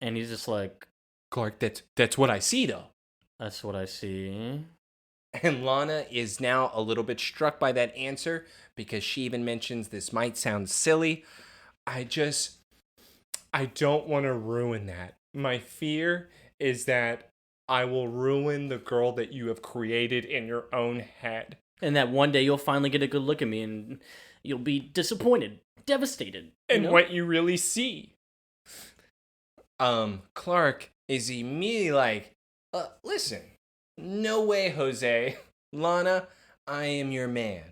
And he's just like, Clark, that's what I see though. that's what I see. And Lana is now a little bit struck by that answer because she even mentions this might sound silly. I don't want to ruin that. My fear is that I will ruin the girl that you have created in your own head. And that one day you'll finally get a good look at me and you'll be disappointed. devastated. And what you really see. Clark is immediately like, listen, no way, Jose. Lana, I am your man.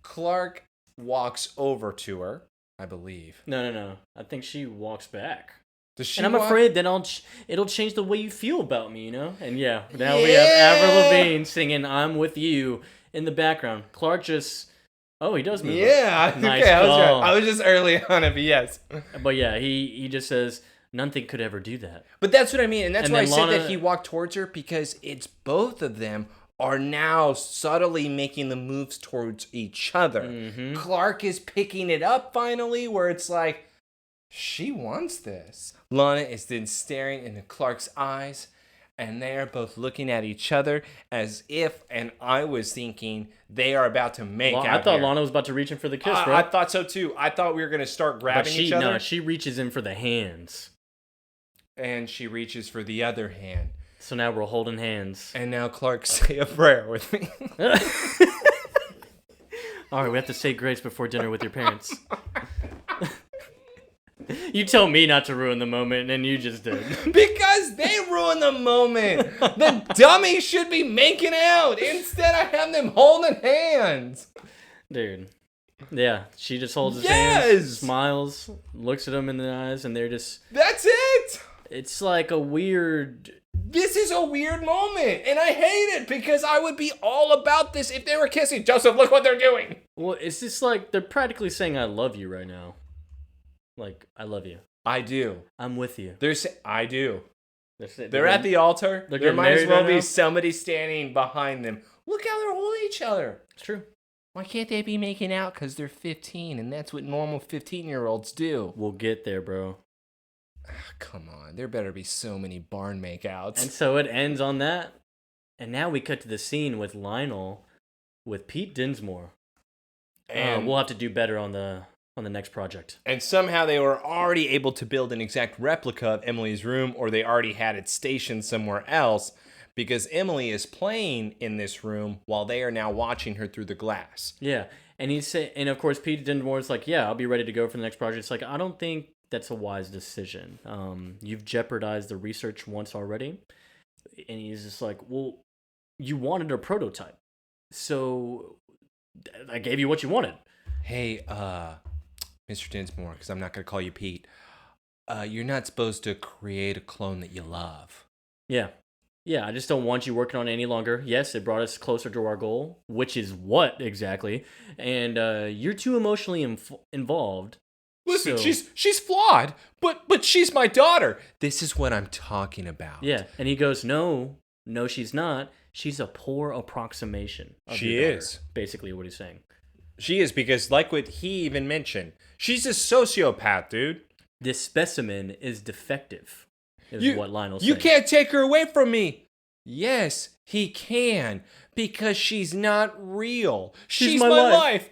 Clark walks over to her, I believe. No. I think she walks back. Does she And I'm walk? afraid that it'll change the way you feel about me, you know? And yeah, now we have Avril Lavigne singing "I'm With You" in the background. Clark just, he does move. Yeah, Nice okay, call. I was just early on it, but yes. But yeah, he just says, nothing could ever do that. But that's what I mean, and that's And why I then said Lana- that he walked towards her, because it's both of them are now subtly making the moves towards each other. Mm-hmm. Clark is picking it up finally, where it's like, she wants this. Lana is then staring into Clark's eyes, and they are both looking at each other as if, and I was thinking, they are about to make out I thought here. Lana was about to reach in for the kiss, bro. I thought so too. I thought we were going to start grabbing each other. No, she reaches in for the hands. And she reaches for the other hand. So now we're holding hands. And now Clark, say a prayer with me. All right, we have to say grace before dinner with your parents. You tell me not to ruin the moment, and you just did. Because they ruined the moment. The dummy should be making out. Instead, I have them holding hands. Dude. Yeah, she just holds his Yes! hands, smiles, looks at him in the eyes, and they're just... That's it. It's like a weird... This is a weird moment, and I hate it because I would be all about this if they were kissing. Joseph, look what they're doing. Well, it's just like they're practically saying I love you right now. Like, I love you. I do. I'm with you. I do. They're They're at the altar. They're There getting might as married well right be now? somebody standing behind them. Look how they're holding each other. It's true. Why can't they be making out? Because they're 15, and that's what normal 15-year-olds do. We'll get there, bro. Come on. There better be so many barn makeouts. And so it ends on that. And now we cut to the scene with Lionel with Pete Dinsmore. And We'll have to do better on the next project. And somehow they were already able to build an exact replica of Emily's room, or they already had it stationed somewhere else, because Emily is playing in this room while they are now watching her through the glass. Yeah. And and of course Pete Dinsmore's like, yeah, I'll be ready to go for the next project. It's like, I don't think that's a wise decision. You've jeopardized the research once already. And he's just like, well, you wanted a prototype. So I gave you what you wanted. Hey, Mr. Dinsmore, because I'm not going to call you Pete, you're not supposed to create a clone that you love. Yeah. Yeah, I just don't want you working on it any longer. Yes, it brought us closer to our goal, which is what exactly? And you're too emotionally involved. Listen, So- she's flawed, but she's my daughter. This is what I'm talking about. Yeah, and he goes, no, she's not. She's a poor approximation of She your daughter," is. basically what he's saying. She is, because like what he even mentioned, she's a sociopath, dude. This specimen is defective, is what Lionel's You saying. can't take her away from me. Yes, he can, because she's not real. She's my my life. life.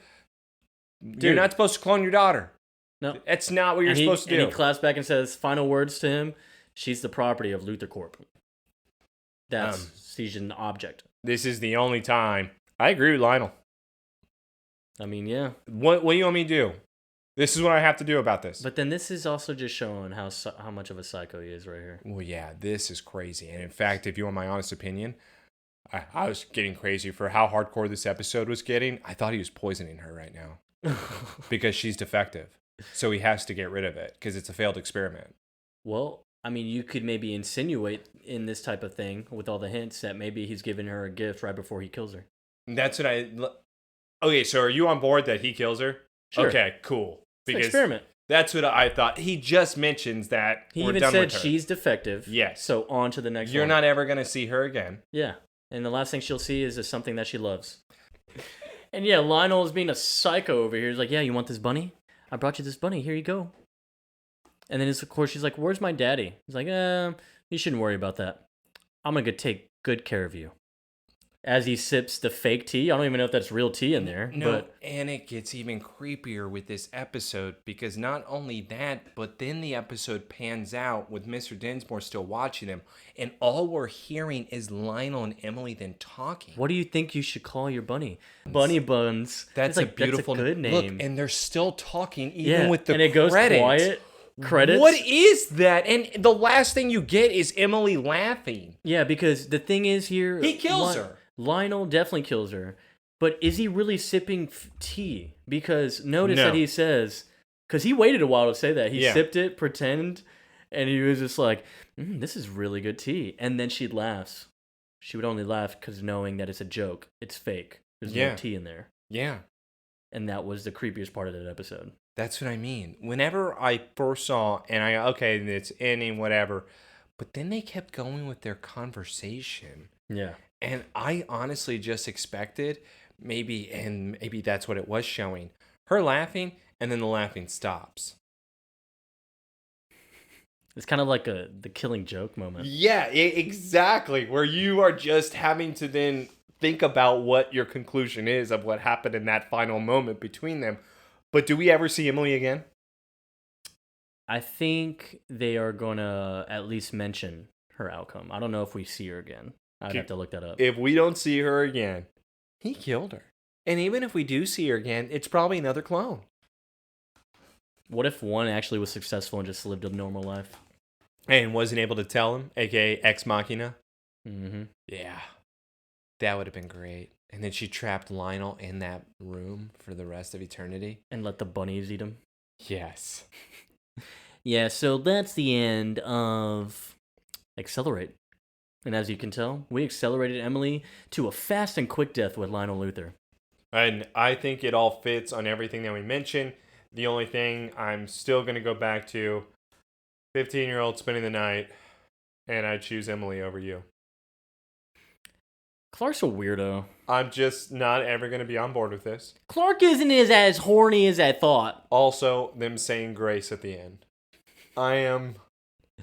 You're Dude. not supposed to clone your daughter. No. That's not what you're And supposed to do. And he claps back and says, final words to him, she's the property of Luther Corp. She's an object. This is the only time. I agree with Lionel. I mean, yeah. What do you want me to do? This is what I have to do about this. But then this is also just showing how much of a psycho he is right here. Well, yeah, this is crazy. And in fact, if you want my honest opinion, I was getting crazy for how hardcore this episode was getting. I thought he was poisoning her right now because she's defective. So he has to get rid of it because it's a failed experiment. Well, I mean, you could maybe insinuate in this type of thing with all the hints that maybe he's giving her a gift right before he kills her. That's what Okay, so are you on board that he kills her? Sure. Okay, cool. It's an experiment. That's what I thought. He just mentions that He we're even done said with her. she's defective. Yes. So on to the next You're one. not ever going to see her again. Yeah. And the last thing she'll see is something that she loves. And yeah, Lionel is being a psycho over here. He's like, yeah, you want this bunny? I brought you this bunny. Here you go. And then, of course, she's like, where's my daddy? He's like, you shouldn't worry about that. I'm going to take good care of you. as he sips the fake tea. I don't even know if that's real tea in there. No, But and it gets even creepier with this episode because not only that, but then the episode pans out with Mr. Dinsmore still watching them, and all we're hearing is Lionel and Emily then talking. what do you think you should call your bunny? Bunny Buns. That's It's a beautiful That's a good name. Look, and they're still talking even with the and it goes credits. quiet. Credits. What is that? And the last thing you get is Emily laughing. Yeah, because the thing is here, He kills her. Lionel definitely kills her, but is he really sipping tea? Because notice No. that he says, because he waited a while to say that. He Yeah. sipped it, pretend, and he was just like, "This is really good tea." And then she laughs. She would only laugh because knowing that it's a joke, it's fake. There's Yeah. no tea in there, Yeah. and that was the creepiest part of that episode. That's what I mean. Whenever I first saw, and okay, it's ending, whatever. But then they kept going with their conversation. Yeah. And I honestly just expected maybe that's what it was showing. Her laughing, and then the laughing stops. It's kind of like the Killing Joke moment. Yeah, exactly. Where you are just having to then think about what your conclusion is of what happened in that final moment between them. But do we ever see Emily again? I think they are going to at least mention her outcome. I don't know if we see her again. I'd have to look that up. If we don't see her again, he killed her. And even if we do see her again, it's probably another clone. What if one actually was successful and just lived a normal life? And wasn't able to tell him, aka Ex Machina? Mm-hmm. Yeah. That would have been great. And then she trapped Lionel in that room for the rest of eternity. And let the bunnies eat him. Yes. Yeah, so that's the end of Accelerate. And as you can tell, we accelerated Emily to a fast and quick death with Lionel Luthor. And I think it all fits on everything that we mentioned. The only thing I'm still going to go back to, 15-year-old spending the night, and I choose Emily over you. Clark's a weirdo. I'm just not ever going to be on board with this. Clark isn't as horny as I thought. Also, them saying grace at the end. I am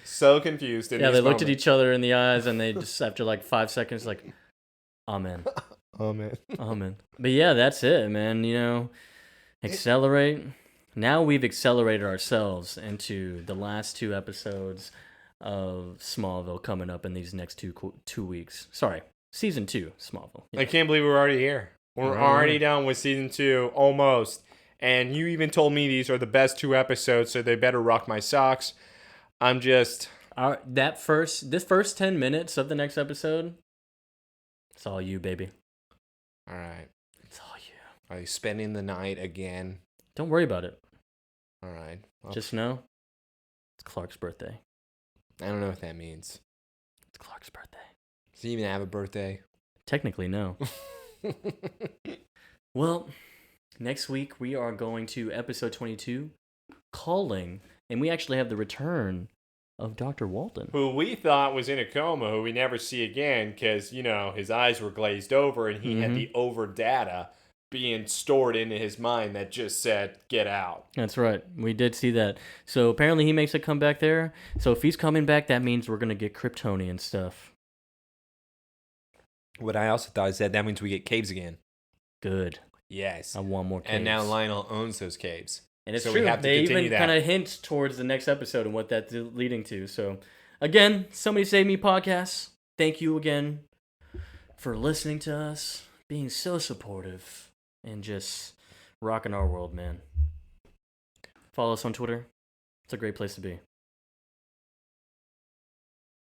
so confused in Yeah, this they looked at moment. each other in the eyes and they just, after like 5 seconds, like, amen. Amen. Amen. But yeah, that's it, man. You know, accelerate. Now we've accelerated ourselves into the last 2 episodes of Smallville coming up in these next 2 weeks. Sorry, season 2, Smallville. Yeah. I can't believe we're already here. We're already done with season 2, almost. And you even told me these are the best 2 episodes, so they better rock my socks. I'm just... This first 10 minutes of the next episode, it's all you, baby. All right. It's all you. Are you spending the night again? Don't worry about it. All right. Well, Just know it's Clark's birthday. I don't know what that means. It's Clark's birthday. Does he even have a birthday? Technically, no. Well, next week we are going to episode 22, Calling, and we actually have the return of Dr. Walton. Who we thought was in a coma, who we never see again because, you know, his eyes were glazed over and he had the over data being stored into his mind that just said, get out. That's right. We did see that. So apparently he makes a comeback there. So if he's coming back, that means we're going to get Kryptonian stuff. What I also thought is that means we get caves again. Good. Yes. I want more caves. And now Lionel owns those caves. And it's so true. we have to they continue even that. kind of hint towards the next episode and what that's leading to. So, again, Somebody Save Me podcast. Thank you again for listening to us, being so supportive, and just rocking our world, man. Follow us on Twitter. It's a great place to be.